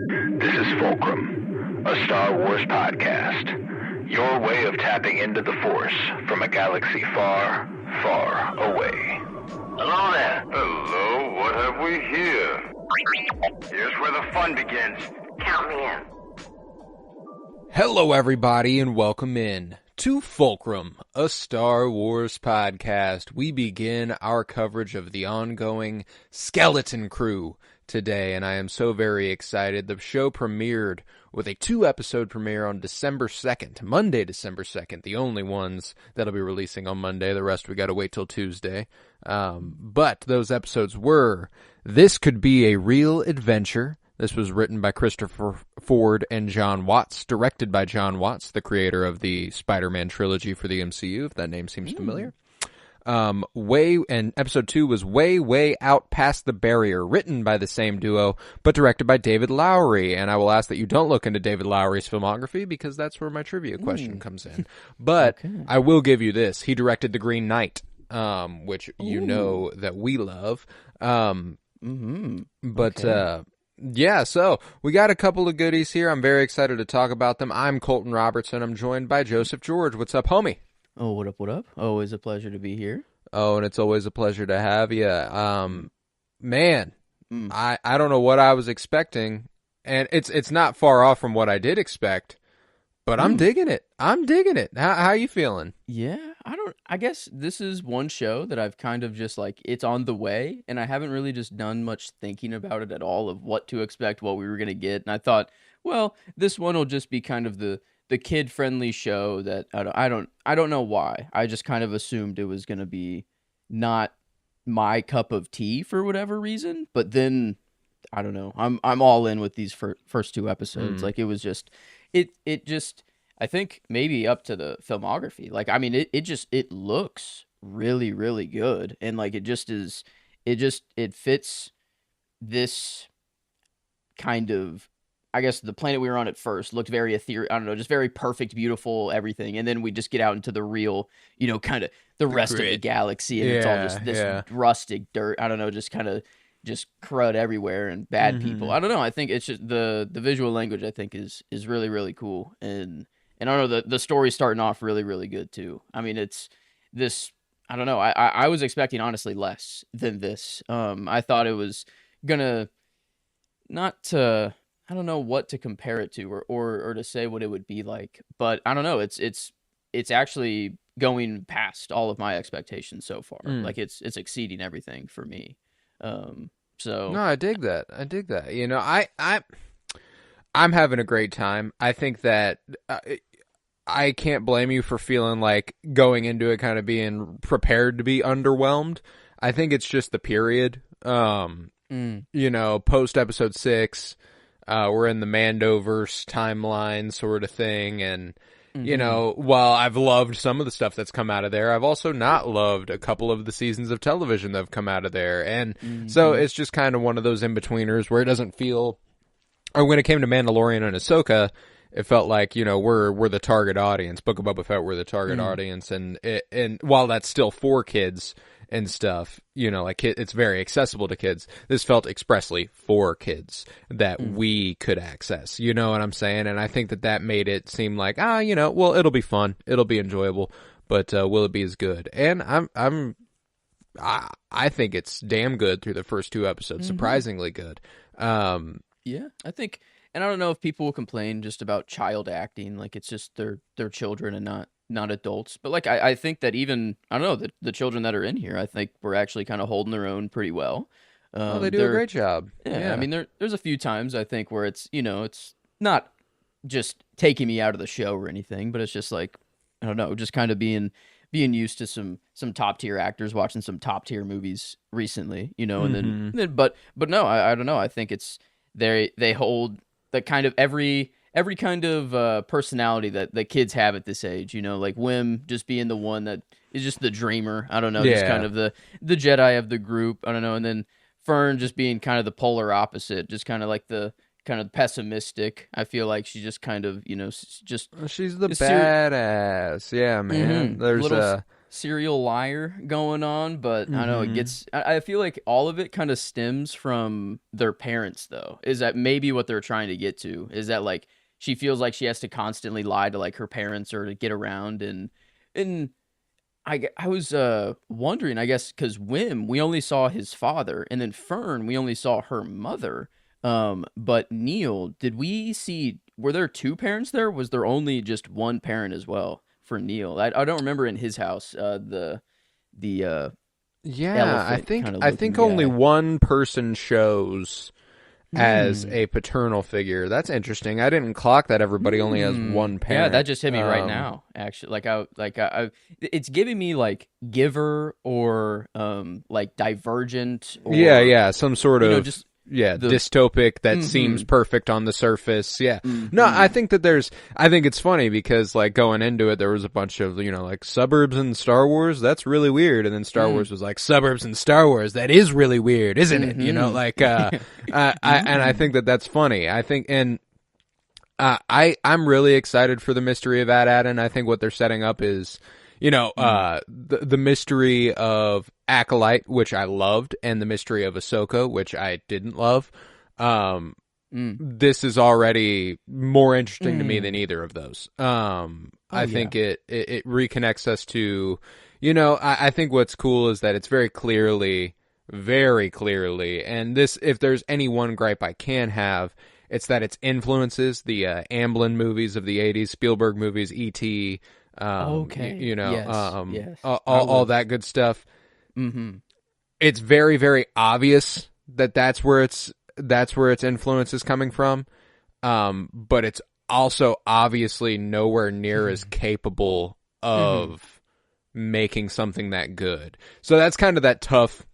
This is Fulcrum, a Star Wars podcast. Your way of tapping into the Force from a galaxy far, far away. Hello there. Hello, what have we here? Here's where the fun begins. Count me in. Hello, everybody, and welcome in to Fulcrum, a Star Wars podcast. We begin our coverage of the ongoing Skeleton Crew today, and I am so very excited. The show premiered with a 2-episode premiere on December 2nd, Monday, December 2nd, the only ones that'll be releasing on Monday. The rest we gotta wait till Tuesday. But those episodes were This Could Be a Real Adventure. This was written by Christopher Ford and John Watts, directed by John Watts, the creator of the Spider-Man trilogy for the MCU, if that name seems familiar. And episode 2 was Way Out Past the Barrier, written by the same duo, but directed by David Lowery. And I will ask that you don't look into David Lowery's filmography, because that's where my trivia question comes in. But okay. I will give you this. He directed The Green Knight, which you know that we love. Yeah, so we got a couple of goodies here. I'm very excited to talk about them. I'm Colton Robertson. I'm joined by Joseph George. What's up, homie? Oh, what up? Always a pleasure to be here. Oh, and it's always a pleasure to have you. Man, I don't know what I was expecting, and it's not far off from what I did expect, but I'm digging it. How you feeling? Yeah, I guess this is one show that I've kind of just like, it's on the way, and I haven't really just done much thinking about it at all of what to expect, what we were going to get, and I thought, well, this one will just be kind of the kid-friendly show that I don't know why. I just kind of assumed it was going to be not my cup of tea for whatever reason, but then I don't know. I'm all in with these first 2 episodes. Like, it was just it just, I think maybe up to the filmography. Like, I mean, it looks really, really good, and like it fits this kind of, I guess the planet we were on at first looked very ethereal. I don't know, just very perfect, beautiful, everything. And then we just get out into the real, kind of the rest of the galaxy, and it's all just this rustic dirt. I don't know, just kind of just crud everywhere and bad people. I don't know. I think it's just the visual language, I think, is really, really cool. And I don't know, the story's starting off really, really good too. I mean, it's this, I don't know. I was expecting honestly less than this. I thought it was gonna I don't know what to compare it to or to say what it would be like, but I don't know. It's actually going past all of my expectations so far. Like it's exceeding everything for me. So no, I dig that. I'm having a great time. I think that I can't blame you for feeling like going into it kind of being prepared to be underwhelmed. I think it's just the period. Post episode 6. We're in the Mandoverse timeline sort of thing, and, while I've loved some of the stuff that's come out of there, I've also not loved a couple of the seasons of television that have come out of there, and so it's just kind of one of those in-betweeners where it doesn't feel, or when it came to Mandalorian and Ahsoka, it felt like, we're the target audience. Book of Boba Fett, we're the target audience, and while that's still for kids and stuff, it's very accessible to kids. This felt expressly for kids that we could access. You know what I'm saying? And I think that made it seem like, well, it'll be fun, it'll be enjoyable, but will it be as good? And I think it's damn good through the first 2 episodes, surprisingly good. Yeah, I think, and I don't know if people will complain just about child acting, like it's just they're children and not adults, but like I think that even, I don't know, the children that are in here, I think we're actually kind of holding their own pretty well. They do a great job. Yeah, I mean, there's a few times I think where it's, it's not just taking me out of the show or anything, but it's just like, I don't know, just kind of being used to some top tier actors, watching some top tier movies recently, and then but no, I don't know, I think it's they hold the kind of every kind of personality that the kids have at this age, like Wim just being the one that is just the dreamer. I don't know, just kind of the Jedi of the group. I don't know, and then Fern just being kind of the polar opposite, just kind of like the kind of pessimistic. I feel like she just kind of, just she's the badass. Yeah, man. There's serial liar going on, but I don't know, it gets I feel like all of it kind of stems from their parents though. Is that maybe what they're trying to get to? Is that like she feels like she has to constantly lie to like her parents or to get around and I was wondering, I guess, because Wim, we only saw his father, and then Fern, we only saw her mother. But Neil, did we see? Were there two parents there? Was there only just one parent as well for Neil? I don't remember in his house. The Yeah, elephant kind of I looking think only guy. one person shows as a paternal figure. That's interesting. I didn't clock that everybody only has one parent. Yeah, that just hit me right now. Actually, it's giving me like Giver or like Divergent or Yeah, some sort of just the dystopic that seems perfect on the surface. Yeah. No, I think it's funny because like going into it there was a bunch of, like suburbs in Star Wars, that's really weird, and then Star Wars was like suburbs in Star Wars, that is really weird, isn't it? I think that's funny. I think and I'm really excited for the mystery of At Attin. I think what they're setting up is, the mystery of Acolyte, which I loved, and the mystery of Ahsoka, which I didn't love. This is already more interesting to me than either of those. I think it reconnects us to, I think what's cool is that it's very clearly, and this, if there's any one gripe I can have, it's that its influences the Amblin movies of the 80s, Spielberg movies, E.T., Yes. all that good stuff. It's very, very obvious that's where its influence is coming from, but it's also obviously nowhere near as capable of making something that good. So that's kind of that tough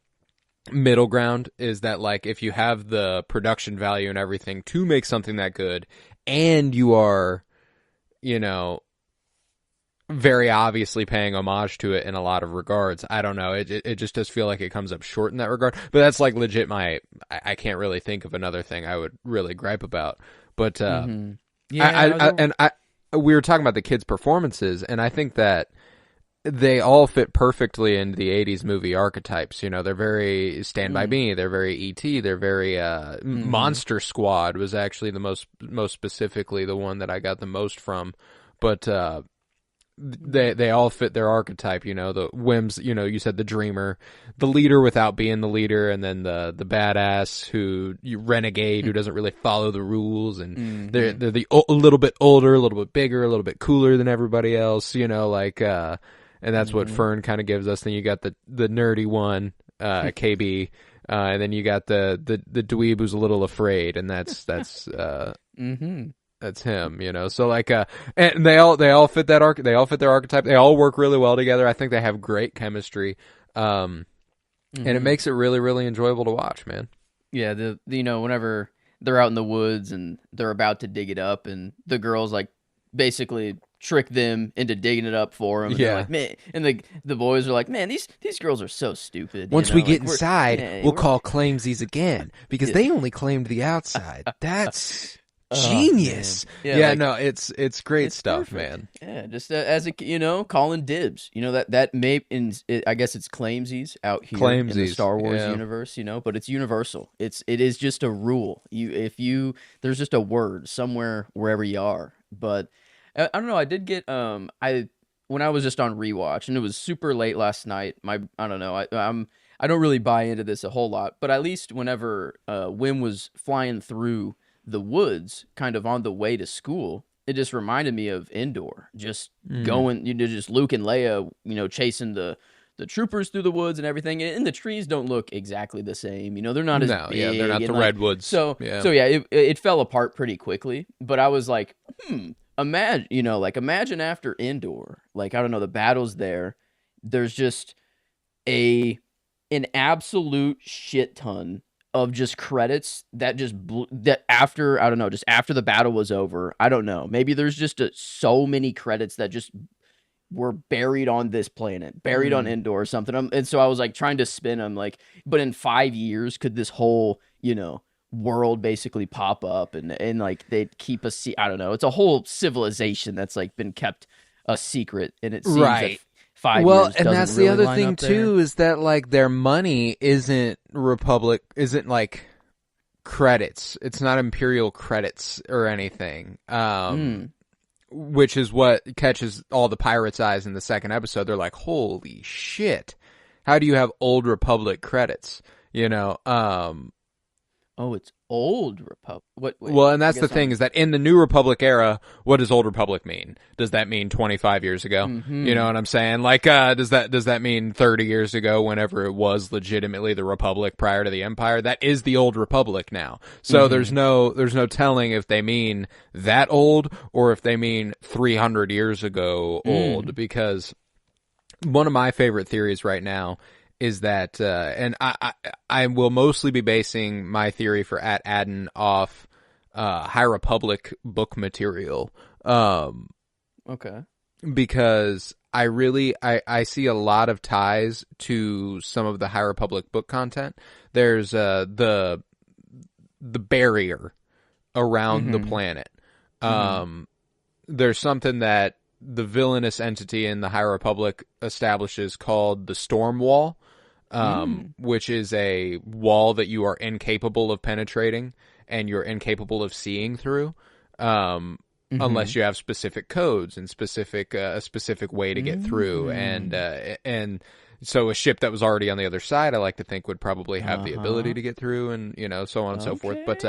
middle ground, is that like if you have the production value and everything to make something that good, and you are, very obviously paying homage to it in a lot of regards, I don't know, it just does feel like it comes up short in that regard. But that's like legit I can't really think of another thing I would really gripe about. But we were talking about the kids' performances, and I think that they all fit perfectly into the 80s movie archetypes. They're very Stand By Me, they're very E.T., they're very Monster Squad was actually the most specifically the one that I got the most from. But they all fit their archetype, the whims, you said the dreamer, the leader without being the leader, and then the badass renegade who doesn't really follow the rules, and they're a little bit older, a little bit bigger, a little bit cooler than everybody else, and that's what Fern kind of gives us. Then you got the nerdy one, KB, and then you got the dweeb who's a little afraid, and that's that's him, So like, and they all fit that they all fit their archetype. They all work really well together. I think they have great chemistry, and it makes it really, really enjoyable to watch, man. Yeah, whenever they're out in the woods and they're about to dig it up, and the girls like basically trick them into digging it up for them. And they're like, man, and the boys are like, man, these girls are so stupid. Once we get inside, we'll call claimsies again because they only claimed the outside. That's genius. No, it's great stuff, perfect. Man. Yeah, just as a calling dibs. That may I guess it's claimsies out here in the Star Wars universe. But it's universal. It is just a rule. There's just a word somewhere wherever you are. But I don't know. I did get when I was just on rewatch, and it was super late last night. I don't know. I don't really buy into this a whole lot, but at least whenever Wim was flying through the woods kind of on the way to school, it just reminded me of Endor, just going, just Luke and Leia, chasing the troopers through the woods and everything. And the trees don't look exactly the same, they're not as big. Yeah, they're not the redwoods. So it fell apart pretty quickly, but I was like, imagine after Endor, like, I don't know, the battle's there's just an absolute shit ton of just credits that just that after, I don't know, just after the battle was over, I don't know, maybe there's just so many credits that just were buried on this planet, buried on Endor or something. And so I was like trying to spin them, like, but in 5 years could this whole world basically pop up and like they'd keep I don't know, it's a whole civilization that's like been kept a secret, and it seems that 5 Well, years and doesn't that's really the other line thing up there. too, is that like their money isn't like credits. It's not Imperial credits or anything. Which is what catches all the pirates' eyes in the second episode. They're like, "Holy shit! How do you have Old Republic credits?" You know. Oh, it's Old Republic. What? Wait, Well, and I that's the guess thing, is that in the New Republic era, what does Old Republic mean? Does that mean 25 years ago? You know what I'm saying? Like, does that mean 30 years ago, whenever it was legitimately the Republic prior to the Empire? That is the Old Republic now. So there's no telling if they mean that old or if they mean 300 years ago old, because one of my favorite theories right now is that, and I will mostly be basing my theory for At Attin off High Republic book material, Okay. because I see a lot of ties to some of the High Republic book content. There's the barrier around the planet. There's something that the villainous entity in the High Republic establishes called the Storm Wall, which is a wall that you are incapable of penetrating and you're incapable of seeing through, unless you have specific codes and a specific way to get through. And so a ship that was already on the other side, I like to think, would probably have the ability to get through, and so on and so forth. But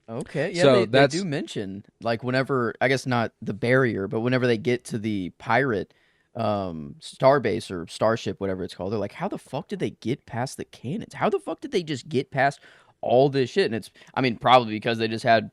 okay, yeah, so they do mention, like, whenever, I guess not the barrier, but whenever they get to the pirate starbase or starship, whatever it's called, they're like, how the fuck did they get past the cannons? How the fuck did they just get past all this shit? And it's, I mean, probably because they just had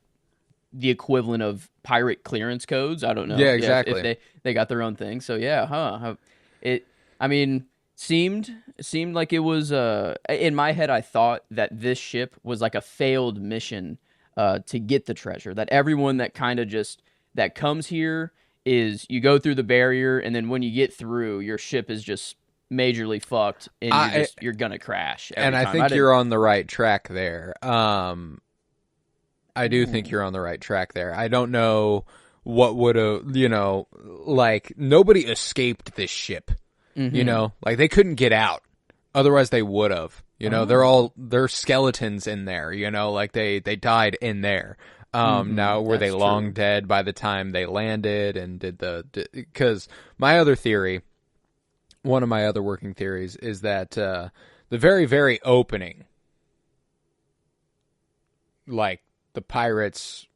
the equivalent of pirate clearance codes. I don't know. Yeah, exactly. If they got their own thing. So yeah, it, I mean, seemed like it was, in my head, I thought that this ship was like a failed mission to get the treasure, that everyone that kind of just, that comes here is, you go through the barrier, and then when you get through, your ship is just majorly fucked, and you're gonna crash every and I time. think you're on the right track there. I do think you're on the right track there. I don't know what would have, like, nobody escaped this ship. Like, they couldn't get out, otherwise they would have. They're skeletons in there. Like they died in there. Now, were they long dead by the time they landed and did because my other theory, one of my other working theories, is that the very, very opening, like the pirates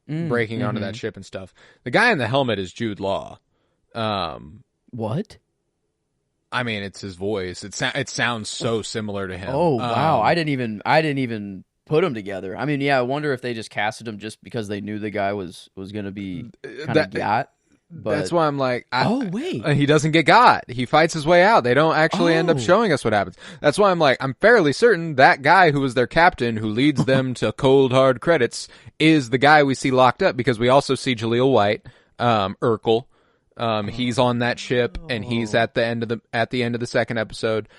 breaking onto that ship and stuff, the guy in the helmet is Jude Law. What? I mean, it's his voice. It sounds so similar to him. Oh wow, I didn't even put them together. I mean, yeah, I wonder if they just casted him just because they knew the guy was going to be kind of got. But that's why I'm like, wait, he doesn't get got. He fights his way out. They don't actually end up showing us what happens. That's why I'm like, I'm fairly certain that guy who was their captain, who leads them to cold hard credits, is the guy we see locked up, because we also see Jaleel White, Urkel. He's on that ship, and he's at the end of the second episode.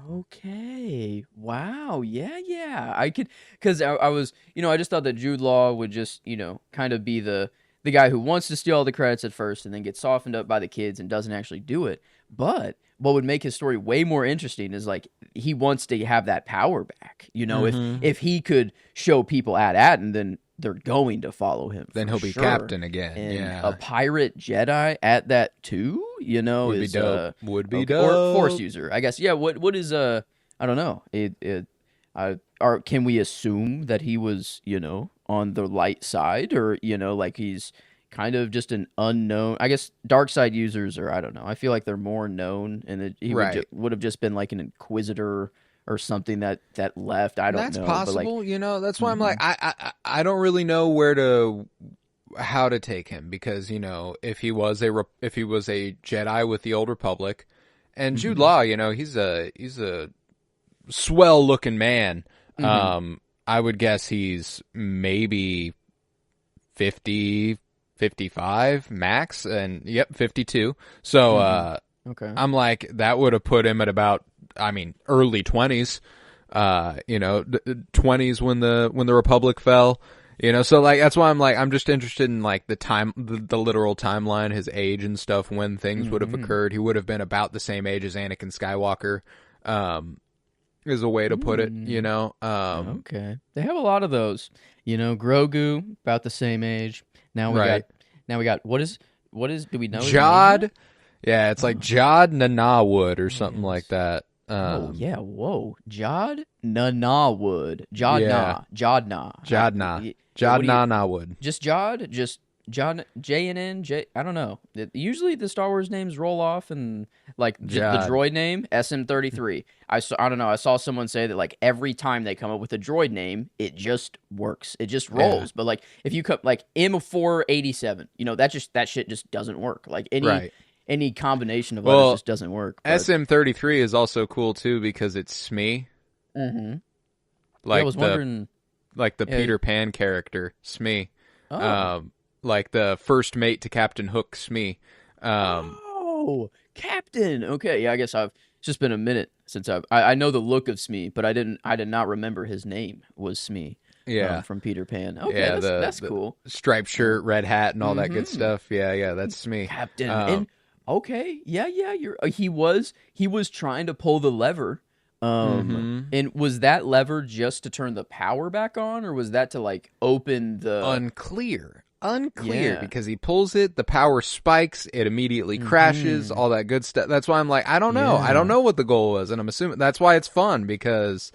Okay. Wow. Yeah. I could, because I was, I just thought that Jude Law would just, kind of be the guy who wants to steal all the credits at first and then gets softened up by the kids and doesn't actually do it. But what would make his story way more interesting is, like, he wants to have that power back. If he could show people At Attin, then they're going to follow him. Then he'll be captain again. And a pirate Jedi at that too, would be dope. Would be dope. Or Force user, I guess. Yeah. What is I don't know. Can we assume that he was on the light side, or like he's kind of just an unknown? I guess dark side users, or I don't know. I feel like they're more known, and that he would have just been like an inquisitor or something that left. I don't know. That's possible. Like, that's why I'm like, I don't really know how to take him, because if he was a Jedi with the Old Republic, and Jude Law, he's a swell looking man. I would guess he's maybe 50, 55 max, and 52. So okay, I'm like, that would have put him at about, early 20s, 20s when the Republic fell, So like that's why I'm just interested in like the literal timeline, his age and stuff when things would have occurred. He would have been about the same age as Anakin Skywalker, is a way to put it. Okay, they have a lot of those. Grogu about the same age. Now we got what is do we know his name Jod? yet? Yeah, it's like Jod Nanawood or something like that. Whoa, Jod Nanawood, Jodna. Nanawood. Just Jod, just John JNN J. I don't know. Usually the Star Wars names roll off, and like the droid name SM-33. I don't know. I saw someone say that like every time they come up with a droid name, it just works. It just rolls. Yeah. But like if you come like M487, that shit just doesn't work. Like any combination of letters just doesn't work. But SM-33 is also cool too because it's Smee. Mm-hmm. Like I was wondering, like the Peter Pan character Smee. Oh. Like the first mate to Captain Hook Smee. Captain. Okay, yeah. I guess it's just been a minute since I know the look of Smee, but I did not remember his name was Smee. Yeah, from Peter Pan. Okay, that's cool. Striped shirt, red hat, and all that good stuff. Yeah, that's Smee. Captain. And he was trying to pull the lever. And was that lever just to turn the power back on, or was that to like open the? Unclear because he pulls it, the power spikes, it immediately crashes, all that good stuff. That's why I'm like, I don't know. I don't know what the goal was, and I'm assuming that's why it's fun because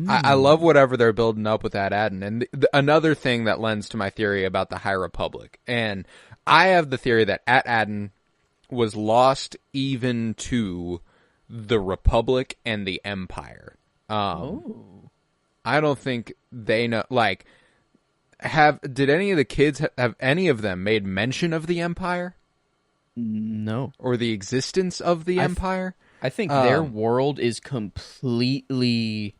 I love whatever they're building up with At Attin. And another thing that lends to my theory about the High Republic, and I have the theory that At Attin was lost even to the Republic and the Empire. I don't think they know, like... Did any of the kids have any of them made mention of the Empire? No. Or the existence of the Empire? I think their world is completely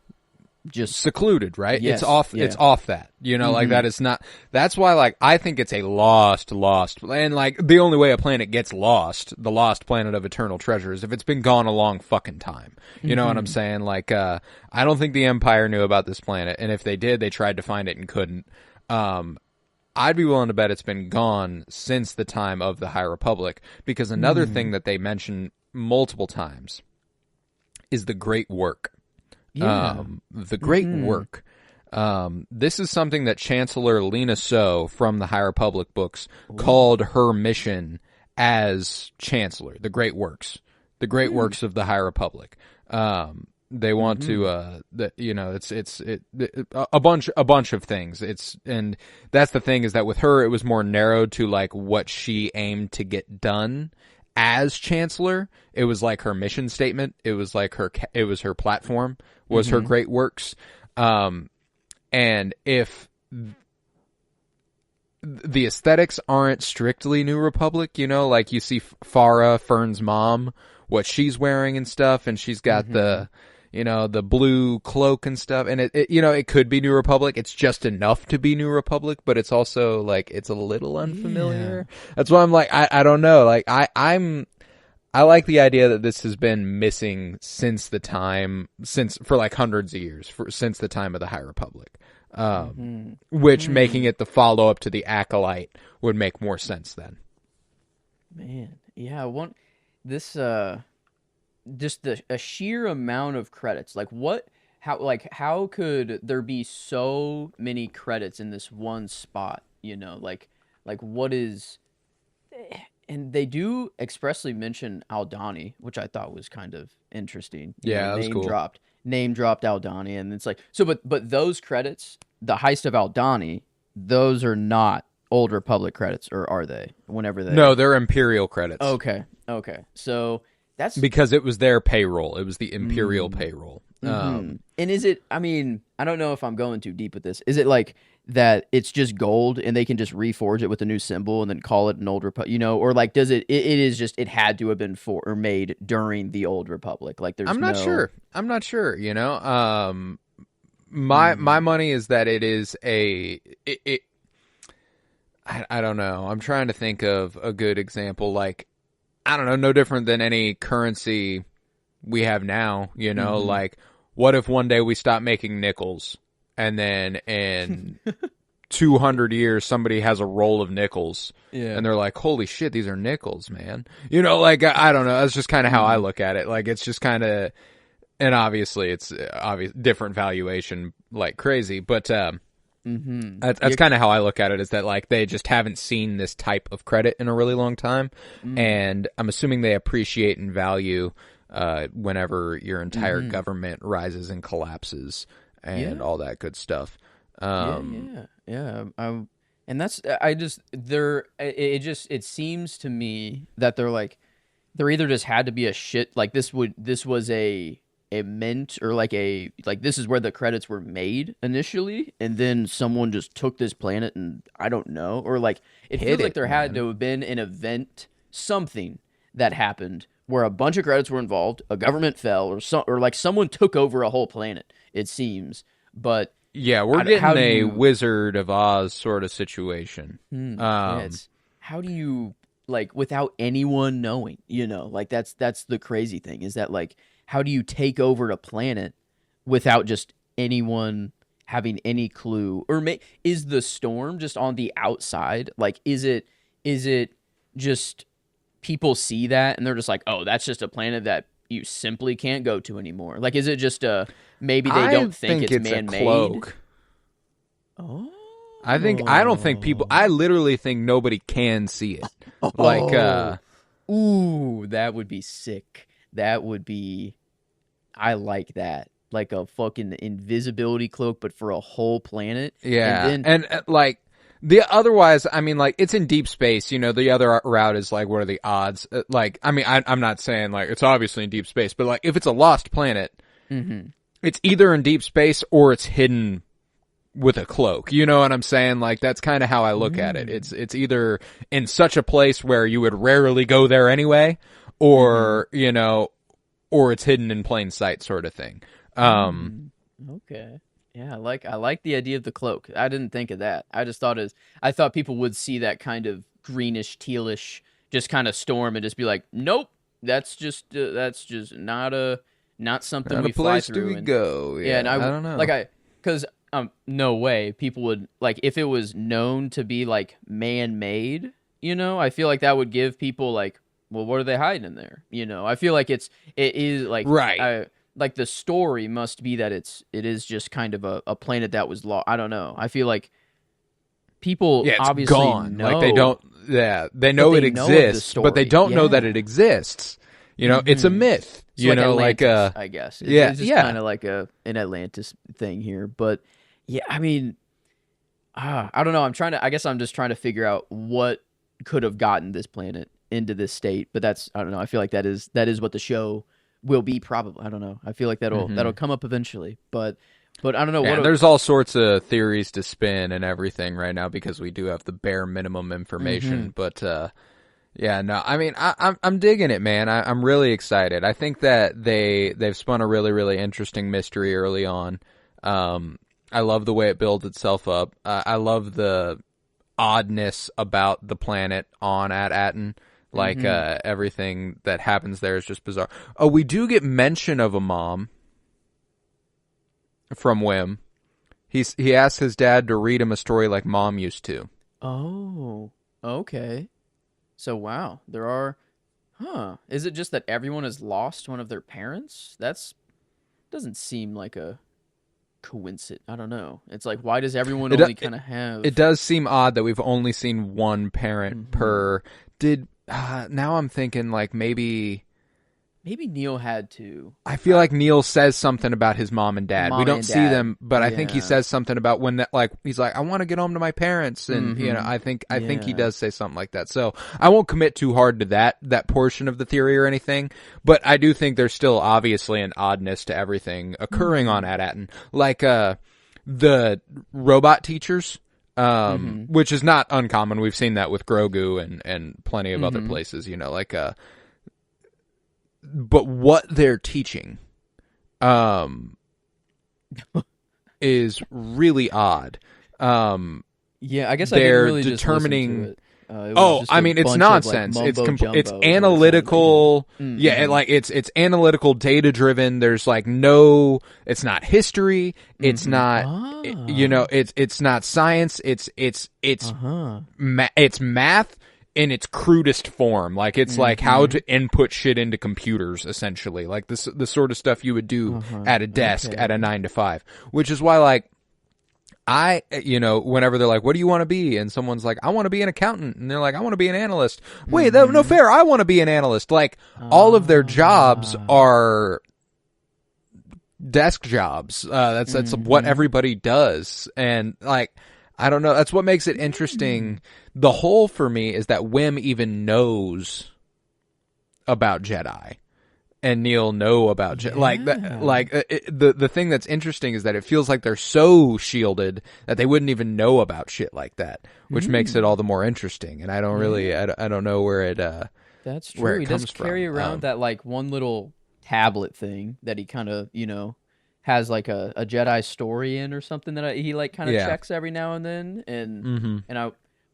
just secluded, right? Yes, it's off that. Like that is not. That's why like I think it's a lost and like the only way a planet gets lost, the lost planet of eternal treasure, is if it's been gone a long fucking time. You know what I'm saying? Like I don't think the Empire knew about this planet, and if they did, they tried to find it and couldn't. I'd be willing to bet it's been gone since the time of the High Republic, because another thing that they mention multiple times is the Great Work. Yeah. The Great Work. This is something that Chancellor Lena So from the High Republic books called her mission as Chancellor, the Great Works. The Great Works of the High Republic. They want to, it's a bunch of things. And that's the thing, is that with her, it was more narrowed to like what she aimed to get done as Chancellor. It was like her mission statement. It was like her platform was her Great Works. And if the aesthetics aren't strictly New Republic, like you see Farah, Fern's mom, what she's wearing and stuff, and she's got the blue cloak and stuff, and it could be New Republic. It's just enough to be New Republic, but it's also like it's a little unfamiliar. Yeah. That's why I'm like, I don't know. Like I like the idea that this has been missing for like hundreds of years, since the time of the High Republic. Which making it the follow up to the Acolyte would make more sense then. Man, yeah, just a sheer amount of credits. Like how could there be so many credits in this one spot? Like what is, and they do expressly mention Aldhani, which I thought was kind of interesting. That was cool. Name dropped Aldhani, and it's like, so, but those credits, the Heist of Aldhani, those are not Old Republic credits, or are they? No, they're Imperial credits. Okay. So that's because it was their payroll. It was the Imperial payroll. And is it? I mean, I don't know if I'm going too deep with this. Is it like that? It's just gold, and they can just reforge it with a new symbol and then call it an Old Republic, or like, does it? It is just, it had to have been made during the Old Republic. Like, there's I'm not sure. My money is that it is I don't know. I'm trying to think of a good example. Like, I don't know, no different than any currency we have now, like, what if one day we stop making nickels, and then in 200 years somebody has a roll of nickels Yeah. and they're like, holy shit, these are nickels, man. You know, like, I don't know. That's just kind of how I look at it. Like, it's just kind of, and obviously it's different valuation like crazy, but that's kind of how I look at it, is that like they just haven't seen this type of credit in a really long time. And I'm assuming they appreciate and value whenever your entire government rises and collapses and all that good stuff. And that's it seems to me that they're like, there either just had to be a shit, like this was a mint, or like this is where the credits were made initially, and then someone just took this planet, and I don't know, or like it feels like there had to have been an event, something that happened where a bunch of credits were involved, a government fell, or like someone took over a whole planet, it seems. But yeah, we're getting a Wizard of Oz sort of situation. How do you, like, without anyone knowing, you know, like that's the crazy thing, is that like, how do you take over a planet without just anyone having any clue? Or is the storm just on the outside? Like, is it just people see that and they're just like, oh, that's just a planet that you simply can't go to anymore? Like, is it just maybe they don't think it's man-made? A cloak. Oh. I don't think people, I literally think nobody can see it. Like, ooh, that would be sick. That would be, I like that. Like a fucking invisibility cloak, but for a whole planet. Yeah. And like, otherwise, I mean, like, it's in deep space, you know, the other route is like, what are the odds? Like, I mean, I'm not saying like, it's obviously in deep space, but like, if it's a lost planet, it's either in deep space or it's hidden with a cloak. You know what I'm saying? Like, that's kind of how I look at it. It's either in such a place where you would rarely go there anyway, or, you know, or it's hidden in plain sight sort of thing. Okay. Yeah, I like the idea of the cloak. I didn't think of that. I just thought I thought people would see that kind of greenish, tealish, just kind of storm and just be like, nope, that's just not something not we a place fly through. Do we go? Yeah, and I don't know. Because no way people would, like, if it was known to be like man-made, you know, I feel like that would give people like, well, what are they hiding in there? You know, I feel like it is like, right. Like the story must be that it is just kind of a planet that was lost. I don't know. I feel like people obviously gone. know. Like, they don't. Yeah, they know it exists, but they don't know that it exists. You know, it's a myth. It's you like know, Atlantis, like I guess. it's just kind of like an Atlantis thing here. But yeah, I mean, I don't know. I guess I'm just trying to figure out what could have gotten this planet into this state. But I don't know. I feel like that is what the show will be, probably. I don't know. I feel like that'll come up eventually. But I don't know. Yeah, there's all sorts of theories to spin and everything right now, because we do have the bare minimum information. But yeah, no, I mean, I'm digging it, man. I'm really excited. I think that they've spun a really, really interesting mystery early on. I love the way it builds itself up. I love the oddness about the planet on At Attin. Like, everything that happens there is just bizarre. Oh, we do get mention of a mom from Wim. He asks his dad to read him a story like Mom used to. Oh, okay. So, wow, there are... Is it just that everyone has lost one of their parents? Doesn't seem like a coincidence. I don't know. It's like, why does everyone only kind of have... It does seem odd that we've only seen one parent per... now I'm thinking, like, maybe Neil had to. I feel like Neil says something about his mom and dad. We don't see them, but I think he says something about when that, like, he's like, I want to get home to my parents, and you know, I think he does say something like that. So I won't commit too hard to that portion of the theory or anything, but I do think there's still obviously an oddness to everything occurring on At Attin, like the robot teachers. Which is not uncommon. We've seen that with Grogu and plenty of other places, you know, like, but what they're teaching, is really odd. Yeah, I guess they're I didn't really determining, just listen to It was Oh, just I a mean, it's bunch nonsense. Of, like, It's mumbo-jumbo it's is what it sounds analytical. like. Yeah, it's analytical, data driven. There's like no. It's not history. It's not. It's not science. It's it's math in its crudest form. Like it's like how to input shit into computers, essentially. Like the sort of stuff you would do at a desk at a 9 to 5. Which is why, like, whenever they're like, what do you want to be? And someone's like, I want to be an accountant. And they're like, I want to be an analyst. Wait, no fair. I want to be an analyst. Like, all of their jobs are desk jobs. That's what everybody does. And, like, I don't know. That's what makes it interesting. The whole for me is that Wim even knows about Jedi. And Neil know about the thing that's interesting is that it feels like they're so shielded that they wouldn't even know about shit like that, which makes it all the more interesting. And I don't really, I don't know where it. That's true. Where it he comes does carry from. around that like one little tablet thing that he kind of has like a Jedi story in or something that he like kind of checks every now and then, and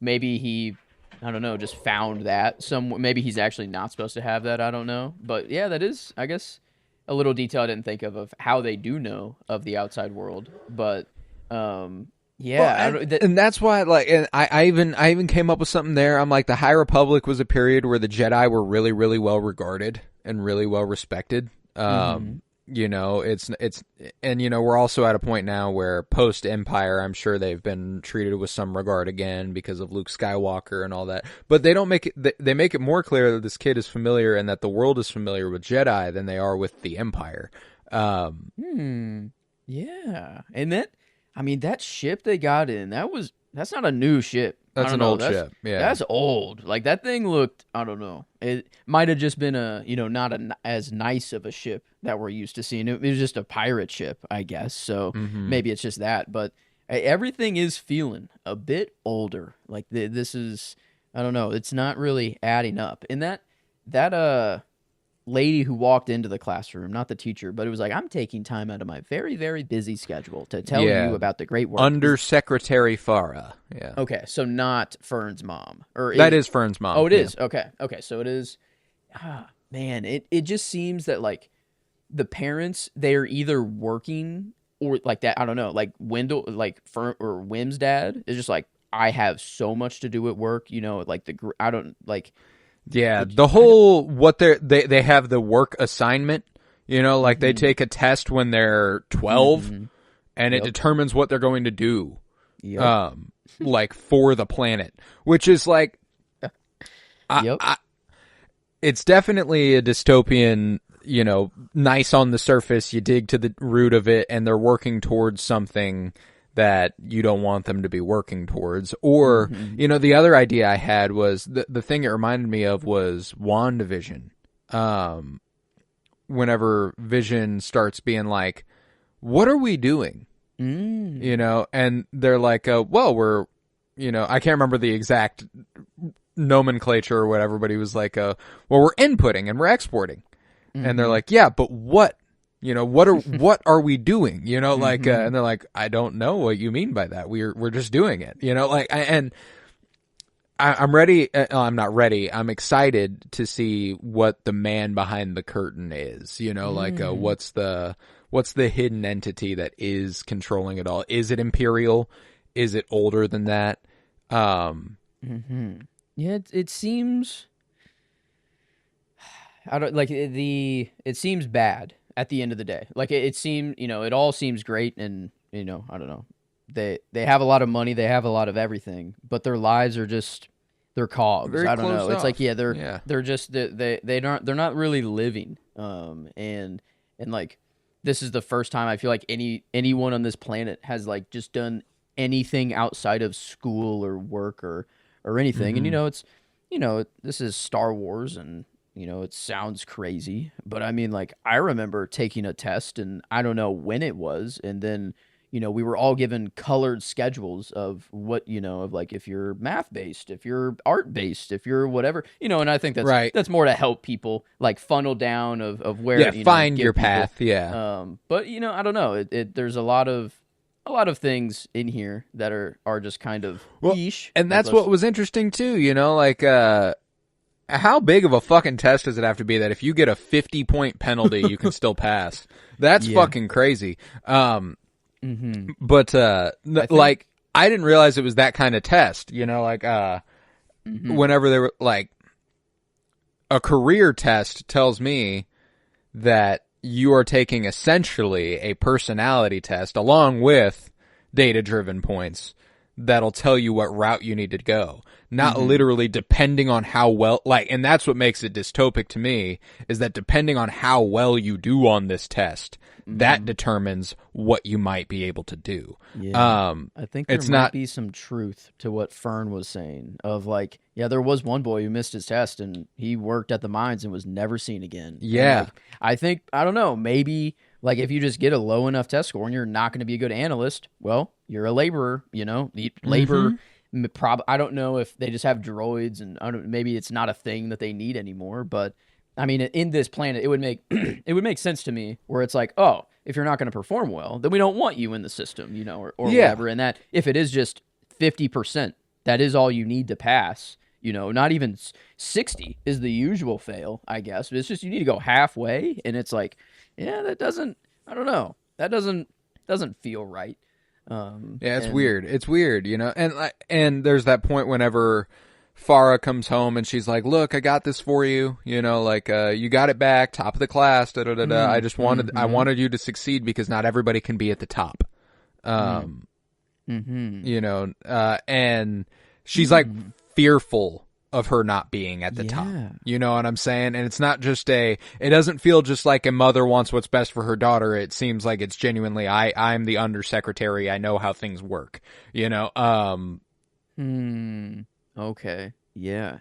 maybe he. I don't know, just found that maybe he's actually not supposed to have that. I don't know. But yeah, that is, I guess, a little detail I didn't think of how they do know of the outside world. But and that's why, like, and I even came up with something there. I'm like, the High Republic was a period where the Jedi were really, really well regarded and really well respected. It's and we're also at a point now where post Empire, I'm sure they've been treated with some regard again because of Luke Skywalker and all that. But they don't make it. They make it more clear that this kid is familiar and that the world is familiar with Jedi than they are with the Empire. Yeah, and that ship they got in, that's not a new ship. That's an old ship. Yeah, that's old. Like that thing looked. I don't know. It might have just been not as nice of a ship that we're used to seeing. It was just a pirate ship, I guess. So maybe it's just that. But everything is feeling a bit older. Like this is. I don't know. It's not really adding up. And that lady who walked into the classroom, not the teacher, but it was like, I'm taking time out of my very, very busy schedule to tell you about the great work. Undersecretary Farah. Yeah. Okay, so not Fern's mom. That is Fern's mom. Oh, it is? Okay, so it is. Man, it just seems that, like, the parents, they're either working or, like, that, I don't know, like, Wendell, like, Fern or Wim's dad is just like, I have so much to do at work, like, I don't, like... Yeah, the whole they have the work assignment, like they take a test when they're 12 and it determines what they're going to do. Like for the planet, which is like it's definitely a dystopian, nice on the surface, you dig to the root of it and they're working towards something that you don't want them to be working towards. Or, the other idea I had was, the thing it reminded me of was WandaVision. Whenever Vision starts being like, what are we doing? And they're like, well, we're, I can't remember the exact nomenclature or whatever, but he was like, well, we're inputting and we're exporting. And they're like, yeah, but what? What are we doing? And they're like, I don't know what you mean by that. We're just doing it, and I'm ready. I'm not ready. I'm excited to see what the man behind the curtain is, what's the hidden entity that is controlling it all? Is it Imperial? Is it older than that? Yeah, it seems, I don't like it seems bad. At the end of the day, like it seemed, it all seems great, and I don't know, they have a lot of money, they have a lot of everything, but their lives are just they're cogs. Very I don't know. off. It's like they're just they're not really living. And like this is the first time I feel like anyone on this planet has like just done anything outside of school or work or anything. And it's this is Star Wars and. It sounds crazy, but I mean, like, I remember taking a test, and I don't know when it was, and then, we were all given colored schedules of what, of, like, if you're math-based, if you're art-based, if you're whatever, and I think that's right. That's more to help people, like, funnel down of where, find your path, But, I don't know, there's a lot of a lot of things in here that are just kind of niche. And that's what was interesting too, like how big of a fucking test does it have to be that if you get a 50-point penalty, you can still pass? That's fucking crazy. But like I didn't realize it was that kind of test, whenever they were like a career test tells me that you are taking essentially a personality test along with data-driven points that'll tell you what route you need to go. Not literally depending on how well, and that's what makes it dystopic to me, is that depending on how well you do on this test, that determines what you might be able to do. Yeah. I think there might be some truth to what Fern was saying of like, yeah, there was one boy who missed his test and he worked at the mines and was never seen again. Yeah. I don't know, maybe like if you just get a low enough test score and you're not going to be a good analyst, well, you're a laborer, labor. I don't know if they just have droids and maybe it's not a thing that they need anymore, but I mean, in this planet, it would make it would make sense to me where it's like, oh, if you're not going to perform well, then we don't want you in the system, or whatever. And that if it is just 50%, that is all you need to pass. Not even 60 is the usual fail, I guess. But it's just you need to go halfway, and it's like, yeah, that doesn't. I don't know. That doesn't feel right. It's weird. It's weird, And there's that point whenever Farah comes home and she's like, "Look, I got this for you. You got it back, top of the class. Da da da da. I just wanted, I wanted you to succeed because not everybody can be at the top. And she's like fearful of her not being at the top. You know what I'm saying? And it's not just it doesn't feel just like a mother wants what's best for her daughter. It seems like it's genuinely, I'm the undersecretary. I know how things work. Okay. Yeah.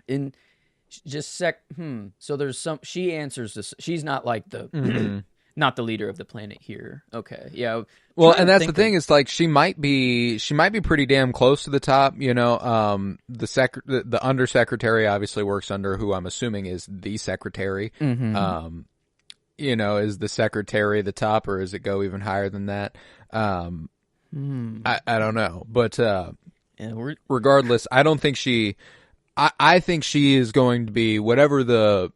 So there's she answers this. She's not like the not the leader of the planet here. Okay. Yeah. Well, and that's the thing is like she might be pretty damn close to the top, the undersecretary obviously works under who I'm assuming is the secretary. Is the secretary the top or does it go even higher than that? I don't know. But regardless, I don't think I think she is going to be whatever the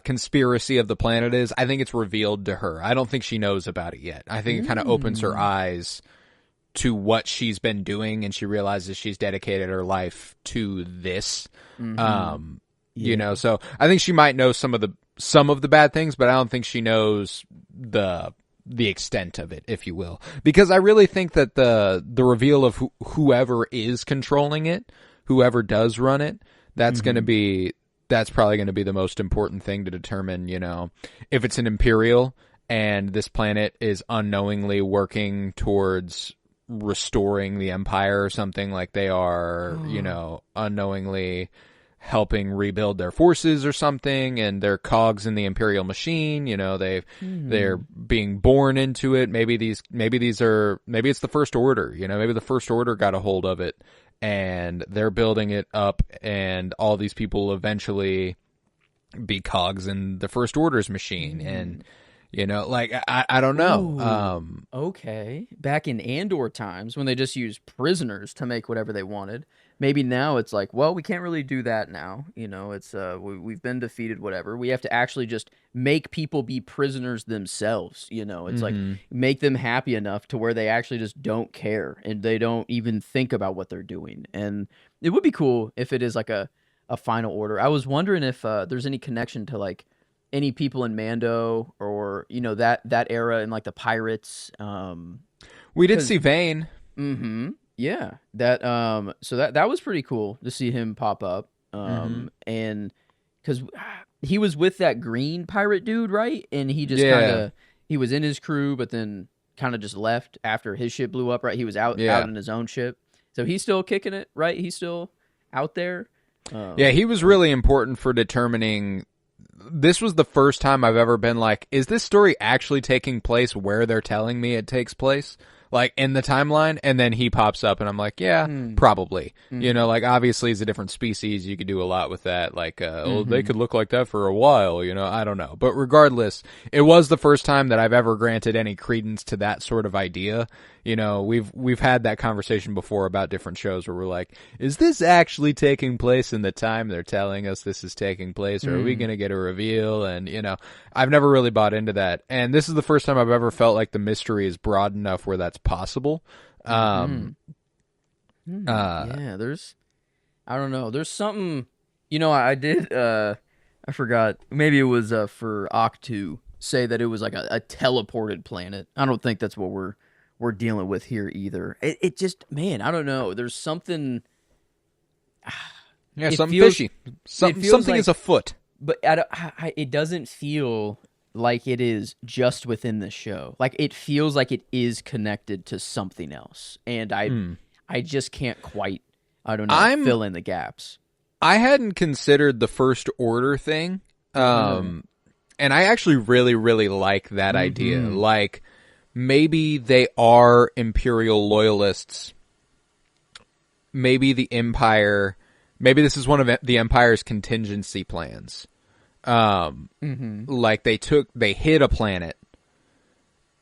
conspiracy of the planet is. I think it's revealed to her. I don't think she knows about it yet. I think it kind of opens her eyes to what she's been doing, and she realizes she's dedicated her life to this. So I think she might know some of the bad things, but I don't think she knows the extent of it, if you will, because I really think that the reveal of whoever is controlling it, whoever does run it, that's probably going to be the most important thing to determine, if it's an Imperial and this planet is unknowingly working towards restoring the Empire or something, like they are, unknowingly helping rebuild their forces or something, and they're cogs in the Imperial machine. They're being born into it. Maybe it's the First Order. Maybe the First Order got a hold of it and they're building it up, and all these people will eventually be cogs in the First Order's machine. And I don't know. Okay, back in Andor times when they just used prisoners to make whatever they wanted. Maybe now it's like, well, we can't really do that now. It's we've been defeated, whatever. We have to actually just make people be prisoners themselves. It's like make them happy enough to where they actually just don't care and they don't even think about what they're doing. And it would be cool if it is like a final order. I was wondering if there's any connection to like any people in Mando or that era in like the pirates. We did see Vane. Yeah, that so that was pretty cool to see him pop up. And because he was with that green pirate dude, right? And he just he was in his crew, but then kind of just left after his ship blew up, right? He was out in his own ship, so he's still kicking it, right? He's still out there. He was really important for determining. This was the first time I've ever been like, is this story actually taking place where they're telling me it takes place? like in the timeline, and then he pops up and I'm like, yeah, probably. You know, like obviously it's a different species. You could do a lot with that. Like, oh, they could look like that for a while, you know, I don't know. But regardless, it was the first time that I've ever granted any credence to that sort of idea. You know, we've had that conversation before about different shows where we're like, is this actually taking place in the time they're telling us this is taking place, or are we going to get a reveal? And, you know, I've never really bought into that. And this is the first time I've ever felt like the mystery is broad enough where that's possible. Yeah, there's, I don't know, there's something, you know, I did, I forgot, maybe it was for Octu, say that it was like a teleported planet. I don't think that's what we're dealing with here either. It just, man, I don't know. There's something. Yeah, something fishy. Something is afoot. But it doesn't feel like it is just within the show. Like it feels like it is connected to something else, and I just can't quite. I don't know. Fill in the gaps. I hadn't considered the First Order thing, and I actually really, really like that idea. Like, maybe they are Imperial loyalists. Maybe the Empire. Maybe this is one of the Empire's contingency plans. Like they hit a planet,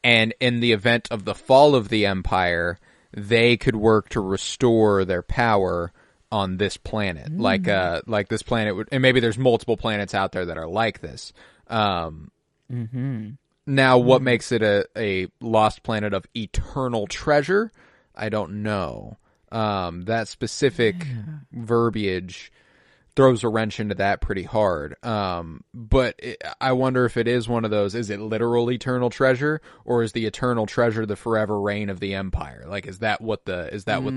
and in the event of the fall of the Empire, they could work to restore their power on this planet. Like this planet would, and maybe there's multiple planets out there that are like this. Now, what makes it a lost planet of eternal treasure? I don't know. That specific verbiage throws a wrench into that pretty hard. But I wonder if it is one of those, is it literal eternal treasure, or is the eternal treasure the forever reign of the Empire? Like, is that what the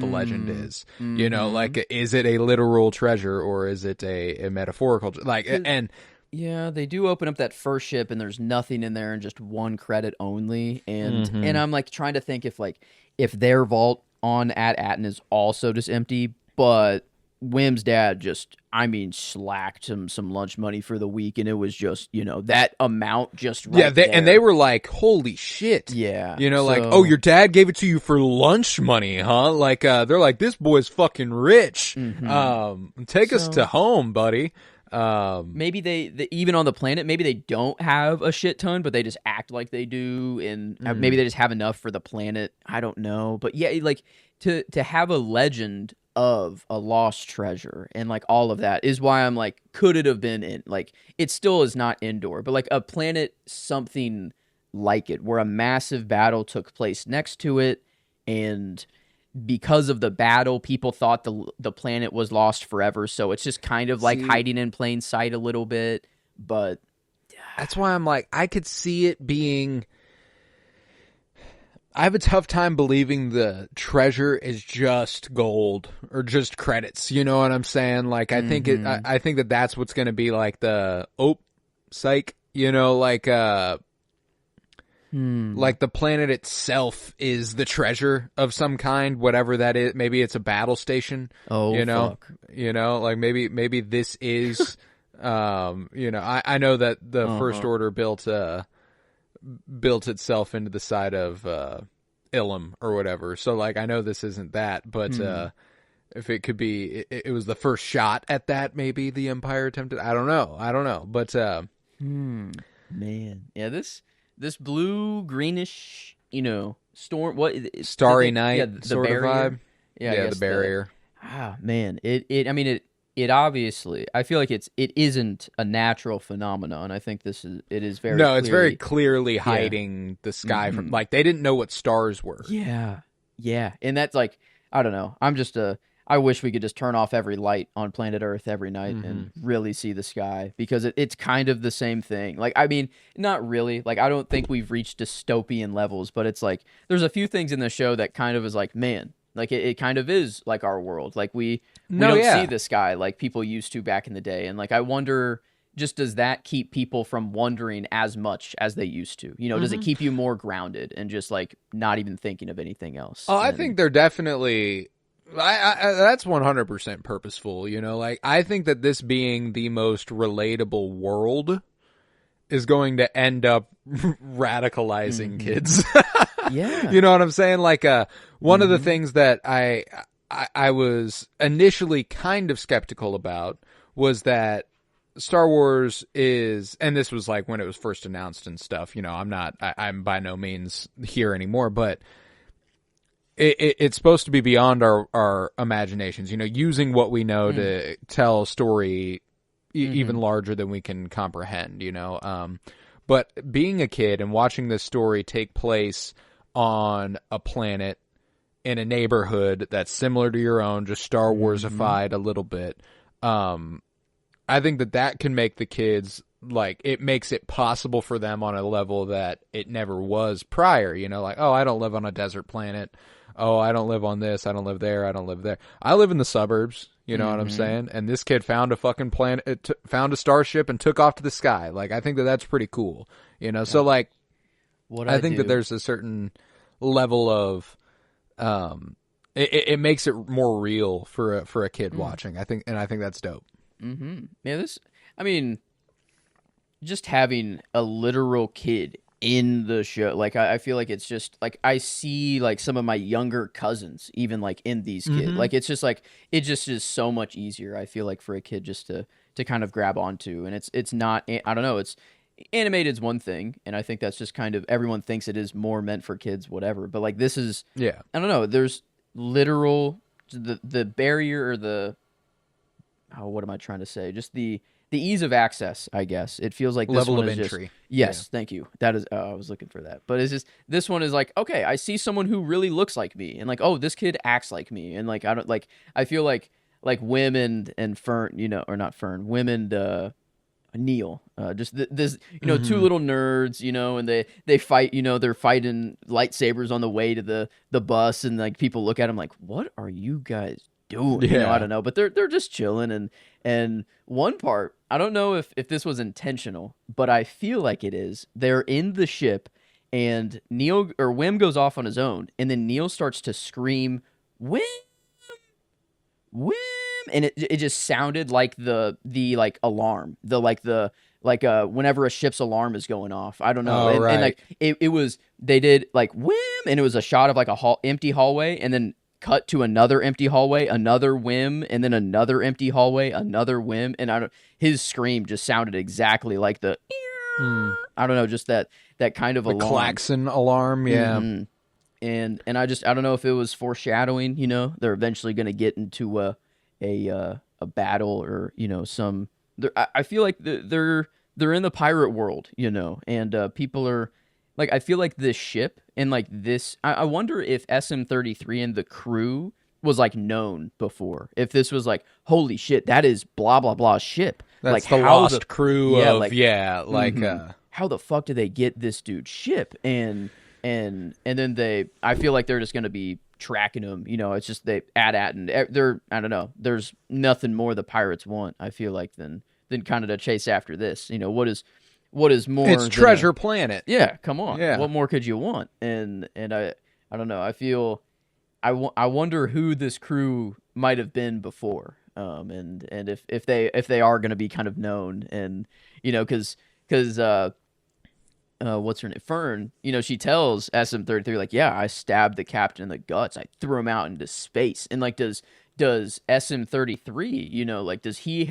legend is? You know, like, is it a literal treasure, or is it a metaphorical, like, and yeah, they do open up that first ship and there's nothing in there and just one credit only. And I'm like trying to think if their vault on At Attin is also just empty, but Wim's dad just, I mean, slacked him some lunch money for the week, and it was just, you know, that amount just right there. And they were like, holy shit. Yeah. You know, like, oh, your dad gave it to you for lunch money, huh? Like, they're like, this boy's fucking rich. Take us to home, buddy. Maybe they even on the planet, maybe they don't have a shit ton, but they just act like they do, and maybe they just have enough for the planet. I don't know, but yeah, like to have a legend of a lost treasure and like all of that is why I'm like, could it have been in, like, it still is not Endor, but like a planet, something like it, where a massive battle took place next to it, and because of the battle, people thought the planet was lost forever. So it's just kind of like hiding in plain sight a little bit. But that's why I'm like, I could see it being. I have a tough time believing the treasure is just gold or just credits. You know what I'm saying? Like, I think I think that's what's going to be like the psych. You know, like like the planet itself is the treasure of some kind, whatever that is. Maybe it's a battle station. Oh, you know, fuck. You know, like maybe this is, you know, I know that the First Order built itself into the side of Ilum or whatever. So like, I know this isn't that, but if it could be, it was the first shot at that. Maybe the Empire attempted. I don't know. But man, yeah, this blue greenish, you know, storm, Starry Night, yeah, the sort barrier. of vibe. Yeah, the barrier. Man, I mean, it obviously, I feel like it isn't a natural phenomenon. I think it is very no, it's very clearly hiding the sky from, like, they didn't know what stars were. Yeah, and that's like, I don't know. I'm just I wish we could just turn off every light on planet Earth every night and really see the sky, because it's kind of the same thing. Like, I mean, not really. Like, I don't think we've reached dystopian levels, but it's like there's a few things in the show that kind of is like, man, like it kind of is like our world. Like we don't see the sky like people used to back in the day, and like I wonder, just does that keep people from wondering as much as they used to? You know, does it keep you more grounded and just like not even thinking of anything else? Oh, I think they're definitely. That's 100% purposeful, you know, like, I think that this being the most relatable world is going to end up radicalizing kids. Yeah. You know what I'm saying? Like, one of the things that I was initially kind of skeptical about was that Star Wars is, and this was like when it was first announced and stuff, you know, I'm by no means here anymore, but it's supposed to be beyond our imaginations, you know, using what we know to tell a story even larger than we can comprehend, you know. But being a kid and watching this story take place on a planet in a neighborhood that's similar to your own, just Star Warsified a little bit, I think that can make the kids, like, it makes it possible for them on a level that it never was prior, you know, like, oh, I don't live on a desert planet. Oh, I don't live on this. I don't live there. I don't live there. I live in the suburbs, you know what I'm saying? And this kid found a fucking planet, found a starship and took off to the sky. Like, I think that's pretty cool, you know? Yeah. So, like, I think that there's a certain level of, it makes it more real for a kid watching. I think that's dope. Yeah, I mean, just having a literal kid in the show, like, I feel like it's just, like, I see, like, some of my younger cousins even, like, in these kids. Like, it's just, like, it just is so much easier, I feel like, for a kid just to kind of grab onto. And it's not, I don't know, it's, animated is one thing, and I think that's just kind of, everyone thinks it is more meant for kids, whatever. But, like, this is, I don't know, there's literal, the barrier, or the, what am I trying to say? Just the ease of access, I guess. It feels like this level one of is entry. Just, yes, thank you. That is, I was looking for that. But it's just, this one is like, okay, I see someone who really looks like me, and like, oh, this kid acts like me, and like, I don't, like, I feel like Wim and Fern, you know, or not Fern, Wim and Neil, just this, you know, two little nerds, you know, and they fight, you know, they're fighting lightsabers on the way to the bus, and like people look at them like, what are you guys doing? You know, I don't know, but they're just chilling. And one part, I don't know if this was intentional, but I feel like it is. They're in the ship, and Wim goes off on his own, and then Neil starts to scream, Wim, and it just sounded like the like alarm, whenever a ship's alarm is going off. I don't know. And like it was, they did like Wim, and it was a shot of like a empty hallway, and then cut to another empty hallway, another Wim, and then another empty hallway, another Wim, and his scream just sounded exactly like the I don't know, just that kind of the alarm. klaxon alarm, And I don't know if it was foreshadowing, you know, they're eventually going to get into a battle, or, you know, some. I feel like they're in the pirate world, you know, and people are like, I feel like this ship and like this. I wonder if SM-33 and the crew was like known before. If this was like, holy shit, that is blah blah blah ship. That's like the lost crew of how the fuck did they get this dude's ship? And then I feel like they're just going to be tracking them. You know, it's just At Attin. I don't know. There's nothing more the pirates want, I feel like, than kind of to chase after this. You know, what is more? It's Treasure Planet. Yeah, come on. Yeah. What more could you want? And I don't know. I feel I wonder who this crew might have been before. And if they are going to be kind of known, and you know, because what's her name? Fern, you know, she tells SM-33, like, yeah, I stabbed the captain in the guts. I threw him out into space. And like, does SM-33, you know, like, does he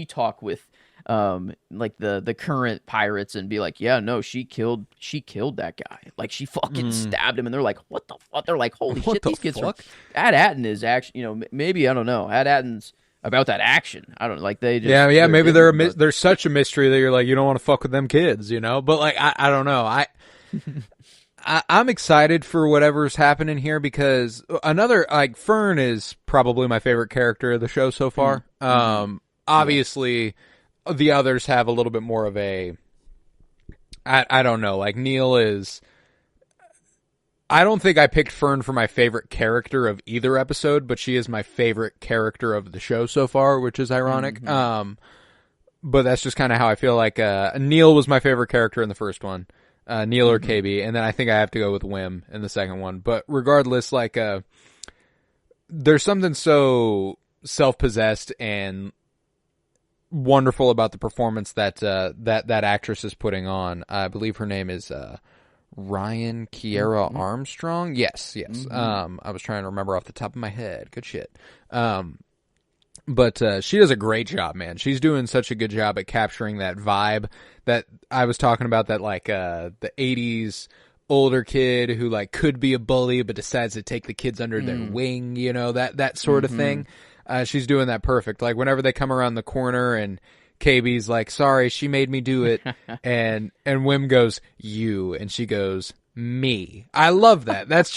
talk with like the current pirates and be like, yeah, no, she killed that guy. Like, she fucking stabbed him. And they're like, what the fuck? They're like, holy shit, these kids are. At Attin is actually, you know, maybe, I don't know. At Attin's about that action. I don't like, they just maybe they're such a mystery that you're like, you don't want to fuck with them kids, you know. But like, I don't know. I'm excited for whatever's happening here, because another, like, Fern is probably my favorite character of the show so far. Obviously, the others have a little bit more of a, I don't know, like, Neil is. I don't think I picked Fern for my favorite character of either episode, but she is my favorite character of the show so far, which is ironic. But that's just kind of how I feel. Like, Neil was my favorite character in the first one, Neil or KB, and then I think I have to go with Wim in the second one. But regardless, like, there's something so self-possessed and wonderful about the performance that that actress is putting on. I believe her name is Ryan Kiera Armstrong. Yes. I was trying to remember off the top of my head. Good shit. But she does a great job, man. She's doing such a good job at capturing that vibe that I was talking about, that like the 80s older kid who like could be a bully but decides to take the kids under their wing, you know, that sort of thing. She's doing that perfect. Like whenever they come around the corner and KB's like, sorry, she made me do it. and Wim goes, you, and she goes, me. I love that. That's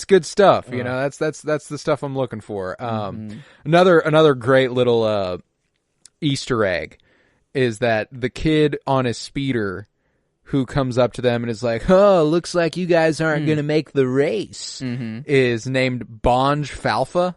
good stuff. You know, that's the stuff I'm looking for. Another great little Easter egg is that the kid on his speeder who comes up to them and is like, oh, looks like you guys aren't going to make the race, is named Bonj Falfa.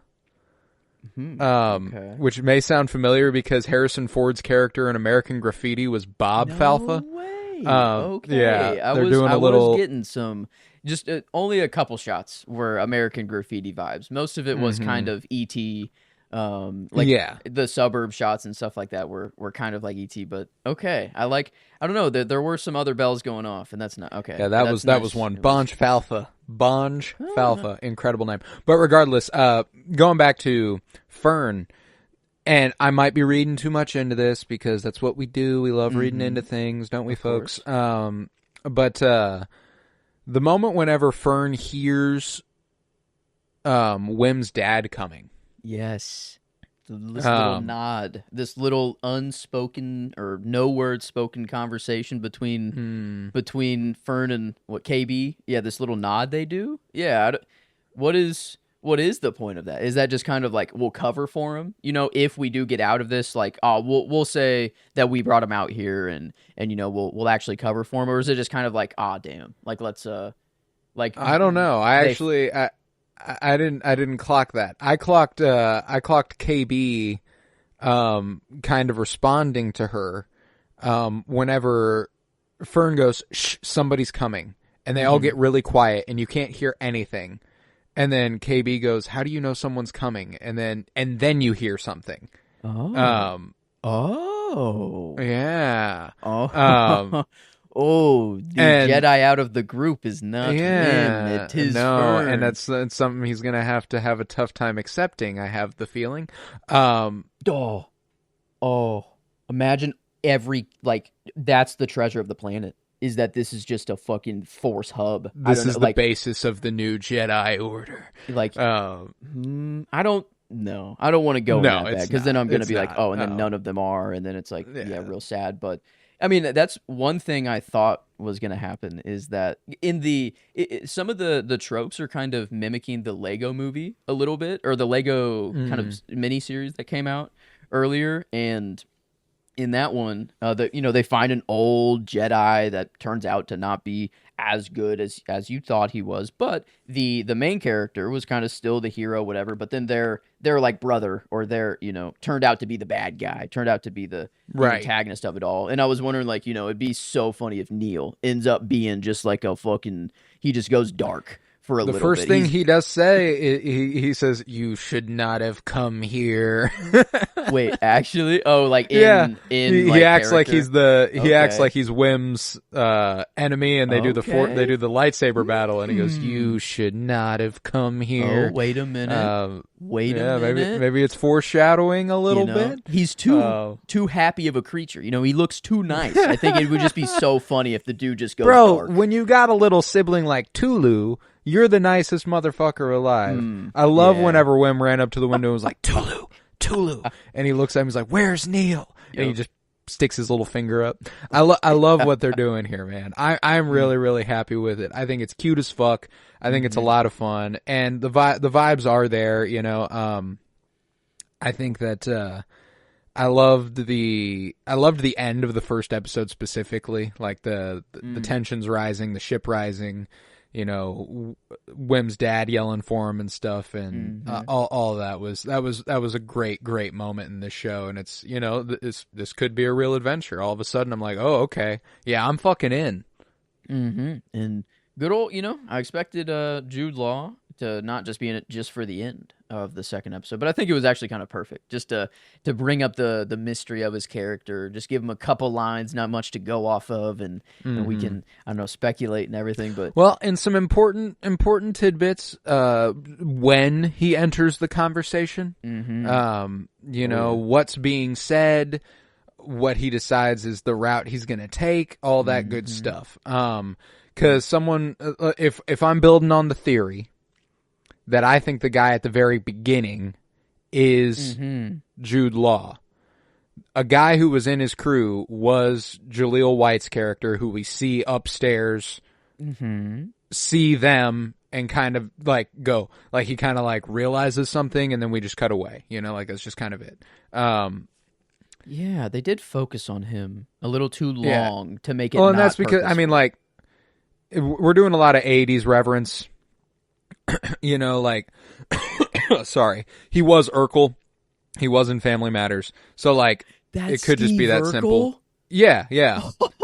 Which may sound familiar because Harrison Ford's character in American Graffiti was Bob Falfa. Way. Okay. Yeah, I was getting some, just only a couple shots were American Graffiti vibes. Most of it was kind of E.T., the suburb shots and stuff like that were kind of like E.T., but okay. I don't know, there were some other bells going off, and that's not, okay. Yeah, that was one. Bonj Falfa. Bonj Falfa. Incredible name. But regardless, going back to Fern, and I might be reading too much into this because that's what we do. We love reading into things, don't we, folks? But the moment whenever Fern hears Wim's dad coming. Yes. This little nod, this little unspoken or no word spoken conversation between Fern and KB. Yeah, this little nod they do. Yeah, what is the point of that? Is that just kind of like we'll cover for him? You know, if we do get out of this, like we'll say that we brought him out here and you know we'll actually cover for him, or is it just kind of like damn, like let's like I don't know. I didn't clock that. I clocked KB kind of responding to her whenever Fern goes, shh, somebody's coming, and they all get really quiet and you can't hear anything. And then KB goes, how do you know someone's coming? And then you hear something. Yeah. Oh, the Jedi out of the group is not him. It is Fern. And that's something he's going to have a tough time accepting, I have the feeling. Imagine that's the treasure of the planet, is that this is just a fucking force hub. This is the basis of the new Jedi Order. Like, I don't know. I don't want to go in that bad, because then I'm going to be like, then none of them are, and then it's like, real sad, but... I mean, that's one thing I thought was going to happen, is that in some of the tropes are kind of mimicking the Lego movie a little bit, or the Lego kind of miniseries that came out earlier. And in that one, they find an old Jedi that turns out to not be as good as you thought he was, but the main character was kind of still the hero, whatever. But then their like brother, or their turned out to be the bad guy, turned out to be the antagonist of it all. And I was wondering, like, it'd be so funny if Neil ends up being just like a fucking, he just goes dark for a little bit. The first thing he does say, he says, "You should not have come here." Wait, actually? Oh, like he acts like he's acts like he's Wim's enemy, and they do the lightsaber battle, and he goes, "You should not have come here." Oh, wait a minute. Wait a minute. Maybe it's foreshadowing a little bit. He's too happy of a creature. He looks too nice. I think it would just be so funny if the dude just goes dark. When you got a little sibling like Tulu, you're the nicest motherfucker alive. I love whenever Wim ran up to the window and was like, Tulu. And he looks at him, he's like, where's Neil? And he just sticks his little finger up. I love what they're doing here, man. I'm really, really happy with it. I think it's cute as fuck. I think it's a lot of fun. And the vibes are there, I think that I loved the end of the first episode specifically, like the tensions rising, the ship rising, Wim's dad yelling for him and stuff, and all of that was a great moment in this show. And it's this could be a real adventure. All of a sudden, I'm like, oh, okay, yeah, I'm fucking in. And good old, I expected Jude Law to not just be in it just for the end. of the second episode, but I think it was actually kind of perfect just to bring up the mystery of his character, just give him a couple lines, not much to go off of, and we can, I don't know, speculate and everything. But well, and some important tidbits when he enters the conversation. You know, what's being said, what he decides is the route he's going to take, all that good stuff. Because someone, if I'm building on the theory that I think the guy at the very beginning is Jude Law, a guy who was in his crew was Jaleel White's character, who we see upstairs, see them, and kind of like go, like he kind of like realizes something, and then we just cut away. You know, like that's just kind of it. Yeah, they did focus on him a little too long to make it. Well, and not that's because I mean, like, we're doing a lot of 80s reverence. You know, like, sorry, he was Urkel. He was in Family Matters. So, like, it could just be that simple. Yeah, yeah.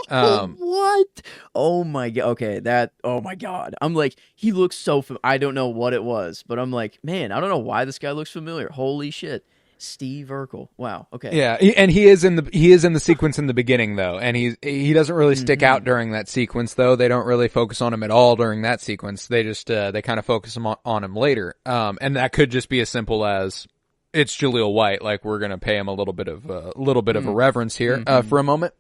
What? Oh my god. Okay, oh my god. I'm like, he looks so I don't know what it was, but I'm like, man, I don't know why this guy looks familiar. Holy shit. Steve Urkel. Wow. Okay. Yeah, and he is in the sequence in the beginning though, and he doesn't really stick out during that sequence though. They don't really focus on him at all during that sequence. They just they kind of focus on him later. And that could just be as simple as it's Jaleel White. Like, we're gonna pay him a little bit of a reverence here for a moment.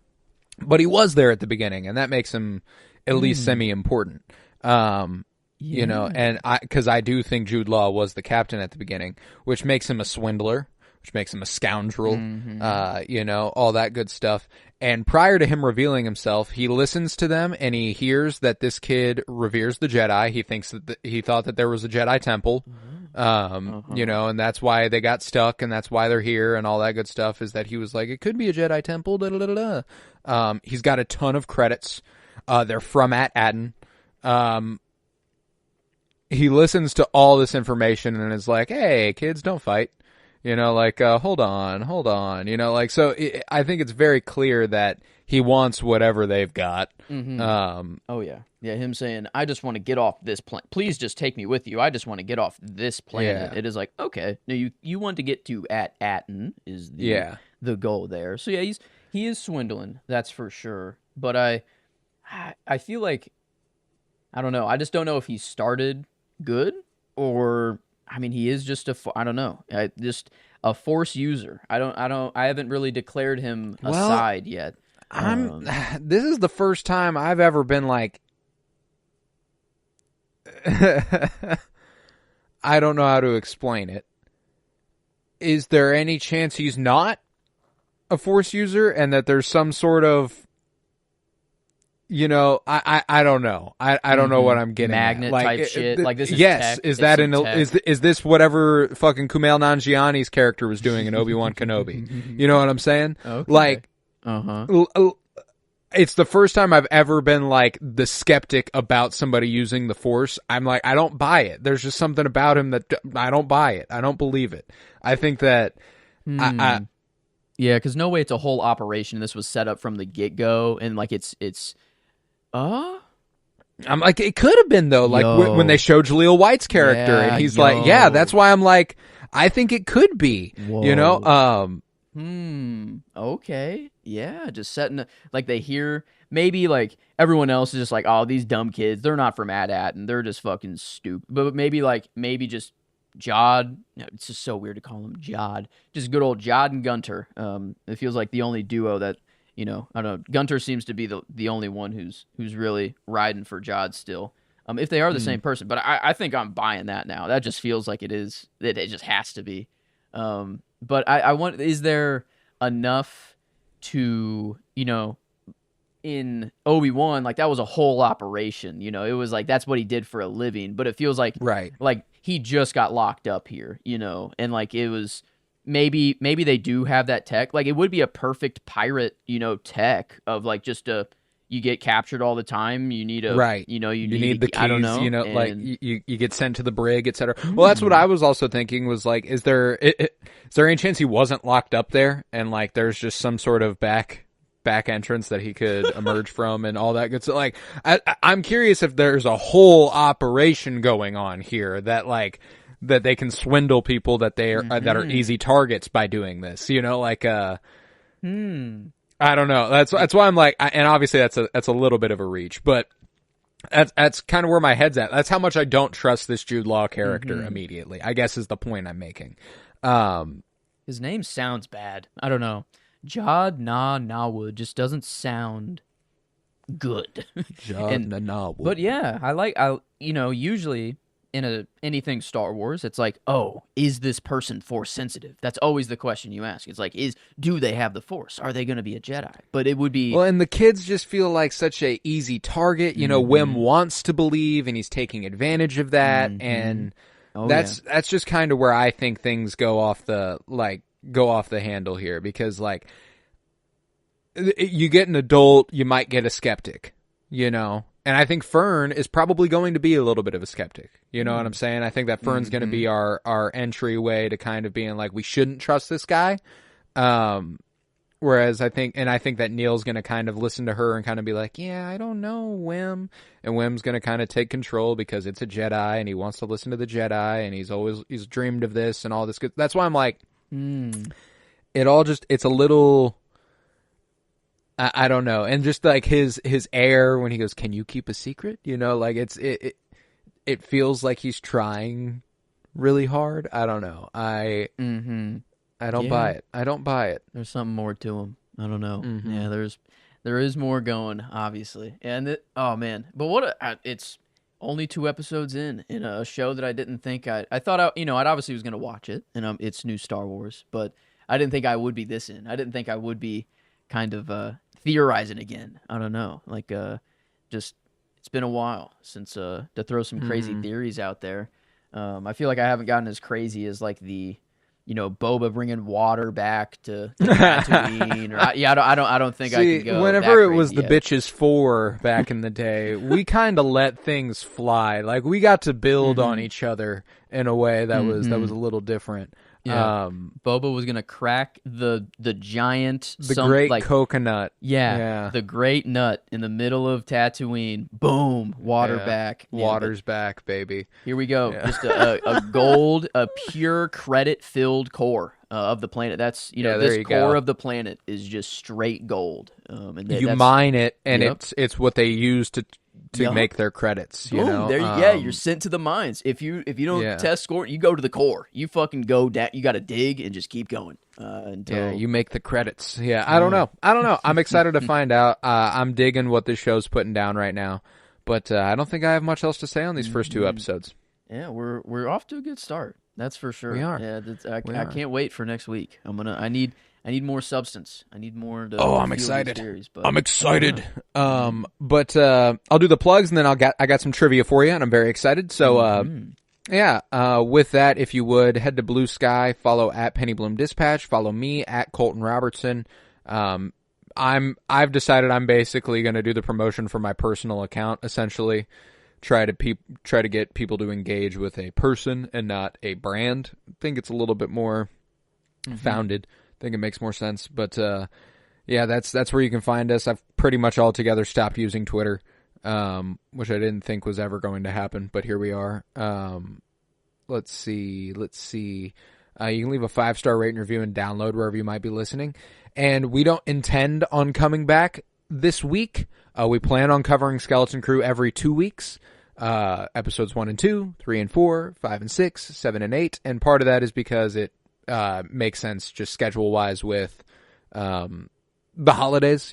But he was there at the beginning, and that makes him at least semi-important. You know, and because I do think Jude Law was the captain at the beginning, which makes him a swindler, which makes him a scoundrel, you know, all that good stuff. And prior to him revealing himself, he listens to them and he hears that this kid reveres the Jedi. He thinks that he thought that there was a Jedi temple, you know, and that's why they got stuck and that's why they're here and all that good stuff, is that he was like, it could be a Jedi temple, da da da da. He's got a ton of credits. They're from At Attin. He listens to all this information and is like, hey, kids, don't fight. You know, like, hold on. You know, like, so I think it's very clear that he wants whatever they've got. Oh, yeah. Yeah, him saying, I just want to get off this planet. Please just take me with you. I just want to get off this planet. Yeah. It is like, okay. No, you want to get to At Attin is the goal there. So, yeah, he is swindling. That's for sure. But I feel like, I don't know. I just don't know if he started good or... I mean, he is just I don't know, just a Force user. I haven't really declared him a side yet. This is the first time I've ever been like, I don't know how to explain it. Is there any chance he's not a Force user and that there's some sort of, you know, I don't know. I don't know what I'm getting magnet at. Like, type shit. Like, this is yes. tech. Is that is this whatever fucking Kumail Nanjiani's character was doing in Obi-Wan Kenobi? You know what I'm saying? Okay. Like, it's the first time I've ever been like the skeptic about somebody using the Force. I'm like, I don't buy it. There's just something about him that I don't buy it. I don't believe it. I think that yeah, because no way it's a whole operation. This was set up from the get-go, and like it's. I'm like, it could have been though, like when they showed Jaleel White's character, and he's like, yeah, that's why I'm like, I think it could be, you know, okay, yeah, just setting like they hear maybe like everyone else is just like, oh, these dumb kids, they're not from At Attin, they're just fucking stupid, but maybe just Jod, it's just so weird to call him Jod, just good old Jod and Gunter. It feels like the only duo that. You know, I don't know. Gunter seems to be the only one who's really riding for Jod still. If they are the same person, but I think I'm buying that now. That just feels like it is. It just has to be. But I want. Is there enough to, you know, in Obi-Wan, like that was a whole operation. You know, it was like that's what he did for a living. But it feels like like he just got locked up here. You know, and like it was. Maybe they do have that tech. Like, it would be a perfect pirate, you know, tech of like just you get captured all the time. You need you know, you need the keys, I don't know, you know, and, like you get sent to the brig, etc. Well, that's what I was also thinking was like, is there any chance he wasn't locked up there and like there's just some sort of back entrance that he could emerge from and all that good stuff. Like, I'm curious if there's a whole operation going on here that like that they can swindle people that they are that are easy targets by doing this. You know, like I don't know. That's why I'm like, and obviously that's a little bit of a reach, but that's kind of where my head's at. That's how much I don't trust this Jude Law character immediately, I guess is the point I'm making. His name sounds bad. I don't know. Jod Nawood just doesn't sound good. Jod Nawood. But yeah, I usually in anything Star Wars, it's like, oh, is this person Force sensitive? That's always the question you ask. It's like, do they have the Force? Are they going to be a Jedi? But it would be... Well, and the kids just feel like such a easy target. You know, Wim wants to believe, and he's taking advantage of that, and that's just kind of where I think things go off the handle here, because, like, you get an adult, you might get a skeptic, you know? And I think Fern is probably going to be a little bit of a skeptic. You know what I'm saying? I think that Fern's going to be our entryway to kind of being like, we shouldn't trust this guy. Whereas I think that Neil's going to kind of listen to her and kind of be like, yeah, I don't know, Wim. And Wim's going to kind of take control because it's a Jedi and he wants to listen to the Jedi and he's dreamed of this and all this good. That's why I'm like, it's a little... I don't know. And just like his air when he goes, can you keep a secret? You know, like it feels like he's trying really hard. I don't know. I don't buy it. I don't buy it. There's something more to him. I don't know. Yeah, there is more going, obviously. And oh man, but it's only 2 episodes in a show that I didn't think I thought I obviously was going to watch it, and it's new Star Wars, but I didn't think I would be this in. I didn't think I would be kind of theorizing again. I don't know. Like, just it's been a while since to throw some crazy theories out there. I feel like I haven't gotten as crazy as like the, Boba bringing water back to Tatooine. I don't think I could go. Whenever it was yet. the Bitches 4 back in the day, we kind of let things fly. Like we got to build on each other in a way that was a little different. Yeah. Boba was gonna crack the giant, great coconut. Yeah, the great nut in the middle of Tatooine. Boom, water back. Water's back, baby. Here we go. Yeah. Just a pure credit-filled core of the planet. That's this core of the planet is just straight gold. And you mine it, and it's what they use to make their credits. You know, there you're sent to the mines. If you don't test score, you go to the core. You fucking go down. You got to dig and just keep going until you make the credits. Yeah, I don't know. I'm excited to find out. I'm digging what this show's putting down right now, but I don't think I have much else to say on these first 2 episodes. Yeah, we're off to a good start. That's for sure. We are. Yeah, I can't wait for next week. I need more substance. I need more. I'm excited. Series, I'm excited. But I'll do the plugs, and then I got some trivia for you, and I'm very excited. So, with that, if you would head to Blue Sky, follow at Penny Bloom Dispatch, follow me at Colton Robertson. I've decided I'm basically going to do the promotion for my personal account, essentially. Try to get people to engage with a person and not a brand. I think it's a little bit more founded. I think it makes more sense. But that's where you can find us. I've pretty much altogether stopped using Twitter, which I didn't think was ever going to happen, but here we are. Let's see. You can leave a 5-star rate and review and download wherever you might be listening. And we don't intend on coming back this week. We plan on covering Skeleton Crew every 2 weeks. Episodes 1 and 2, 3 and 4, 5 and 6, 7 and 8. And part of that is because it makes sense just schedule-wise with the holidays.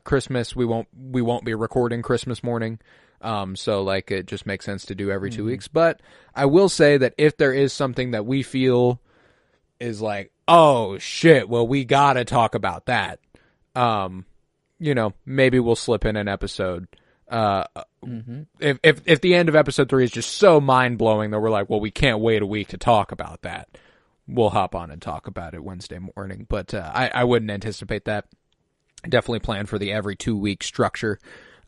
Christmas, we won't be recording Christmas morning. So like it just makes sense to do every 2 weeks. But I will say that if there is something that we feel is like, oh shit, well we gotta talk about that. Maybe we'll slip in an episode. If the end of episode 3 is just so mind blowing that we're like, well, we can't wait a week to talk about that, we'll hop on and talk about it Wednesday morning. But I wouldn't anticipate that. Definitely plan for the every 2 week structure.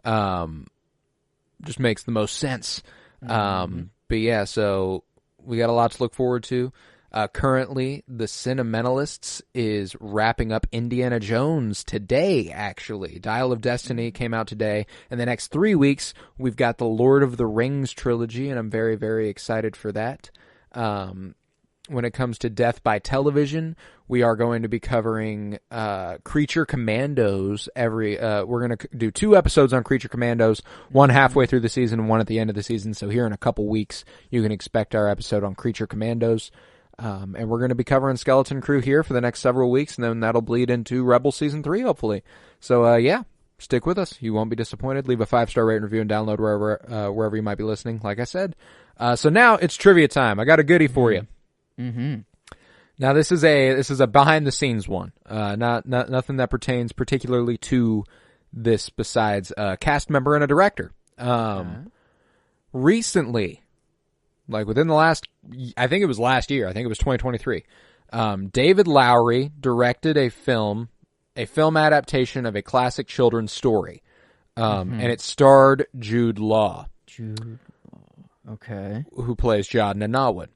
Just makes the most sense. But yeah, so we got a lot to look forward to. Currently, The Cinementalists is wrapping up Indiana Jones today, actually. Dial of Destiny came out today. In the next 3 weeks, we've got the Lord of the Rings trilogy, and I'm very, very excited for that. When it comes to Death by Television, we are going to be covering Creature Commandos. We're going to do 2 episodes on Creature Commandos, one halfway through the season and one at the end of the season. So here in a couple weeks, you can expect our episode on Creature Commandos. And we're going to be covering Skeleton Crew here for the next several weeks, and then that'll bleed into Rebel Season 3, hopefully. So, yeah, stick with us. You won't be disappointed. Leave a 5-star rate and review and download wherever you might be listening, like I said. So now it's trivia time. I got a goodie for you. Mm-hmm. Now this is a behind the scenes one. Nothing that pertains particularly to this besides a cast member and a director. Recently, like within the last, I think it was last year. I think it was 2023. David Lowery directed a film adaptation of a classic children's story, and it starred Jude Law. Okay. Who plays Jod Nanawood.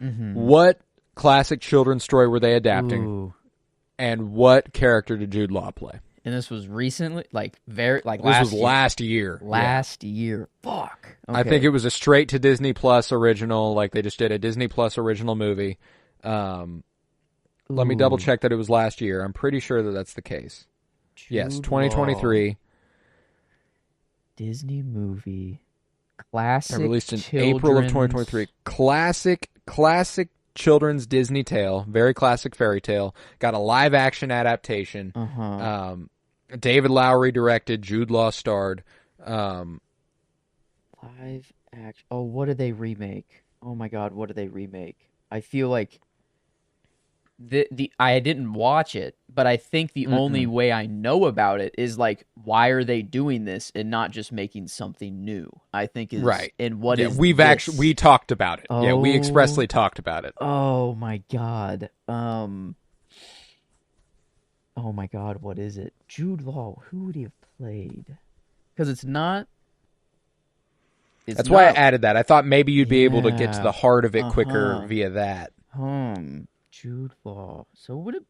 Mm-hmm. What classic children's story were they adapting? Ooh. And what character did Jude Law play? And this was recently, this was last year. Last year. Fuck. Okay. I think it was a straight to Disney Plus original. Like they just did a Disney Plus original movie. Let me double check that it was last year. I'm pretty sure that that's the case. Yes, 2023. Law. Disney movie. Classic. Released in April of 2023. Classic children's Disney tale. Very classic fairy tale. Got a live action adaptation. David Lowery directed. Jude Law starred. Live action. Oh, what did they remake? Oh my God, what did they remake? I feel like I didn't watch it, but I think the only way I know about it is like, why are they doing this and not just making something new? I think is right. And what is we talked about it. Oh, yeah, we expressly talked about it. Oh my God. Oh my God, what is it? Jude Law. Who would he have played? Because it's not. That's why I added that. I thought maybe you'd be able to get to the heart of it quicker via that. Jude Law. So would it?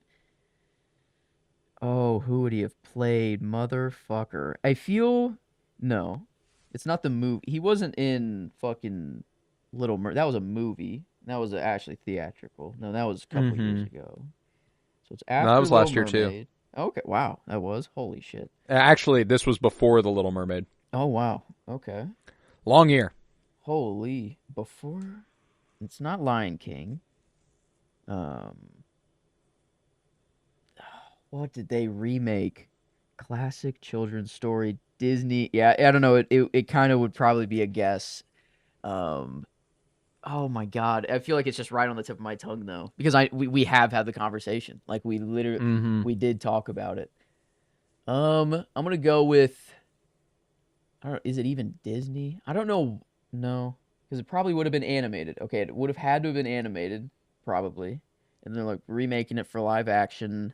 Oh, who would he have played? Motherfucker. I feel no, it's not the movie. He wasn't in fucking Little Mermaid. That was a movie. That was actually theatrical. No, that was a couple years ago. So it's after. No, that was Little last year Mermaid. too. Okay, wow, that was holy shit. Actually, this was before The Little Mermaid. Oh wow. Okay. Long year. Holy, before. It's not Lion King. What did they remake? Classic children's story, Disney. Yeah, I don't know. It kind of would probably be a guess. Oh my God, I feel like it's just right on the tip of my tongue though, because we have had the conversation. Like we literally we did talk about it. I'm gonna go with. I don't. Is it even Disney? I don't know. No, because it probably would have been animated. Okay, it would have had to have been animated, probably. And they're like remaking it for live action.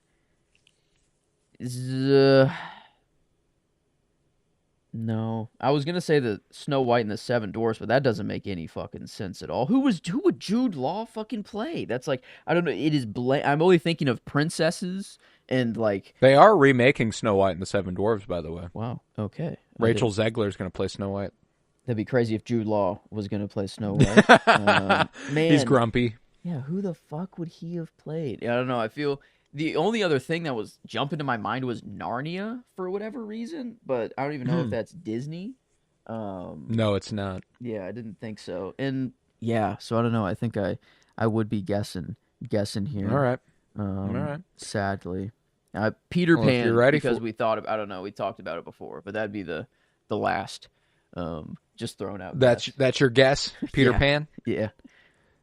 No, I was gonna say the Snow White and the Seven Dwarfs, but that doesn't make any fucking sense at all. Who would Jude Law fucking play? That's like, I don't know. It is I'm only thinking of princesses and like. They are remaking Snow White and the Seven Dwarfs, by the way. Wow. Okay. Rachel Zegler's gonna play Snow White. That'd be crazy if Jude Law was gonna play Snow White. Man, he's grumpy. Yeah, who the fuck would he have played? I don't know. I feel the only other thing that was jumping to my mind was Narnia for whatever reason, but I don't even know if that's Disney. No, it's not. Yeah, I didn't think so. And yeah, so I don't know. I think I would be guessing here. All right. All right. Sadly, Peter Pan. If you're ready because we thought of, I don't know. We talked about it before, but that'd be the last. Just thrown out. That's your guess, Peter Pan? Yeah.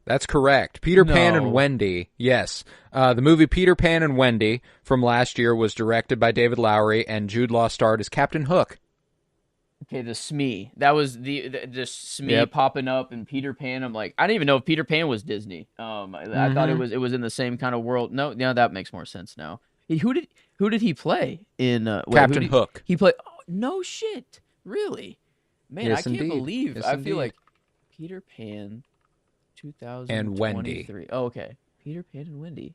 That's correct. Peter Pan and Wendy. Yes. The movie Peter Pan and Wendy from last year was directed by David Lowery, and Jude Law starred as Captain Hook. Okay, the Smee. That was the Smee popping up in Peter Pan. I'm like, I didn't even know if Peter Pan was Disney. I thought it was in the same kind of world. No, that makes more sense now. Who did he play in Captain Hook? He played. Oh, no shit. Really? Man, yes, I can't indeed. believe. Yes, I indeed. feel like Peter Pan 2023. And Wendy. Oh, okay. Peter Pan and Wendy.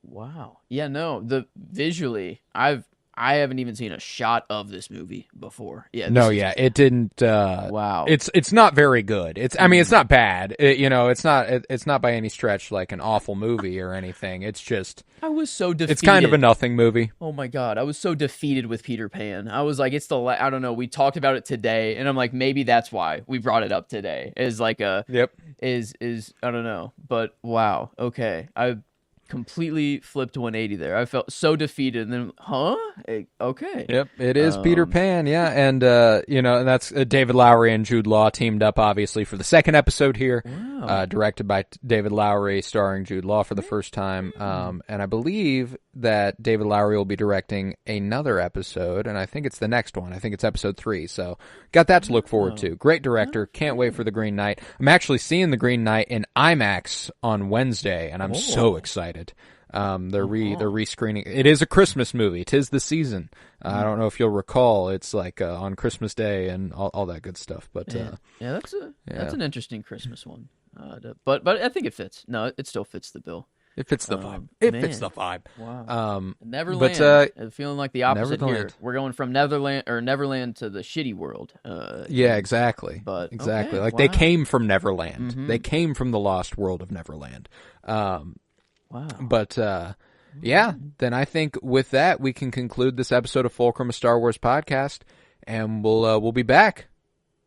Wow. Yeah, no, visually, I haven't even seen a shot of this movie before. Yeah. No, yeah, it didn't. Wow. It's not very good. I mean, it's not bad. It's not by any stretch like an awful movie or anything. It's just. I was so defeated. It's kind of a nothing movie. Oh my God, I was so defeated with Peter Pan. I was like, I don't know. We talked about it today, and I'm like, maybe that's why we brought it up today. Is like a. Yep. Is I don't know, but wow. Okay, I completely flipped 180 there. I felt so defeated, and then, okay. Yep, it is Peter Pan, yeah, and and that's David Lowery and Jude Law teamed up, obviously, for the second episode here, directed by David Lowery, starring Jude Law for the first time, and I believe that David Lowery will be directing another episode, and I think it's the next one. I think it's episode 3, so got that to look forward to. Great director, can't wait for The Green Knight. I'm actually seeing The Green Knight in IMAX on Wednesday, and I'm so excited. They're rescreening. It is a Christmas movie. 'Tis the season. I don't know if you'll recall. It's like on Christmas Day and all that good stuff. But that's an interesting Christmas one. But I think it fits. No, it still fits the bill. It fits the vibe. It fits the vibe. Wow. Neverland. I'm feeling like the opposite here. We're going from Neverland to the shitty world. Yeah, exactly. But exactly. okay, like they came from Neverland. They came from the lost world of Neverland. Wow. But, then I think with that, we can conclude this episode of Fulcrum, a Star Wars podcast, and we'll be back.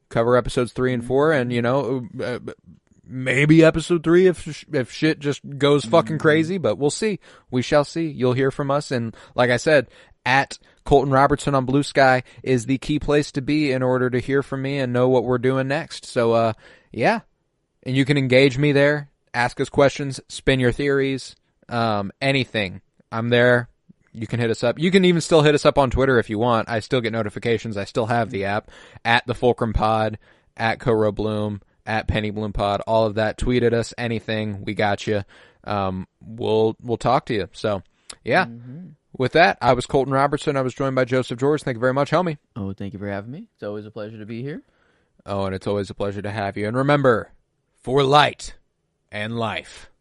Cover episodes 3 and 4, and, maybe episode 3 if shit just goes fucking crazy, but we'll see. We shall see. You'll hear from us, and like I said, at Colton Robertson on Blue Sky is the key place to be in order to hear from me and know what we're doing next. So, and you can engage me there. Ask us questions, spin your theories, anything. I'm there. You can hit us up. You can even still hit us up on Twitter if you want. I still get notifications. I still have the app. At the Fulcrum Pod, at Coro Bloom, at Penny Bloom Pod, all of that. Tweet at us, anything. We got you. We'll talk to you. So, with that, I was Colton Robertson. I was joined by Joseph George. Thank you very much, homie. Oh, thank you for having me. It's always a pleasure to be here. Oh, and it's always a pleasure to have you. And remember, for light and life.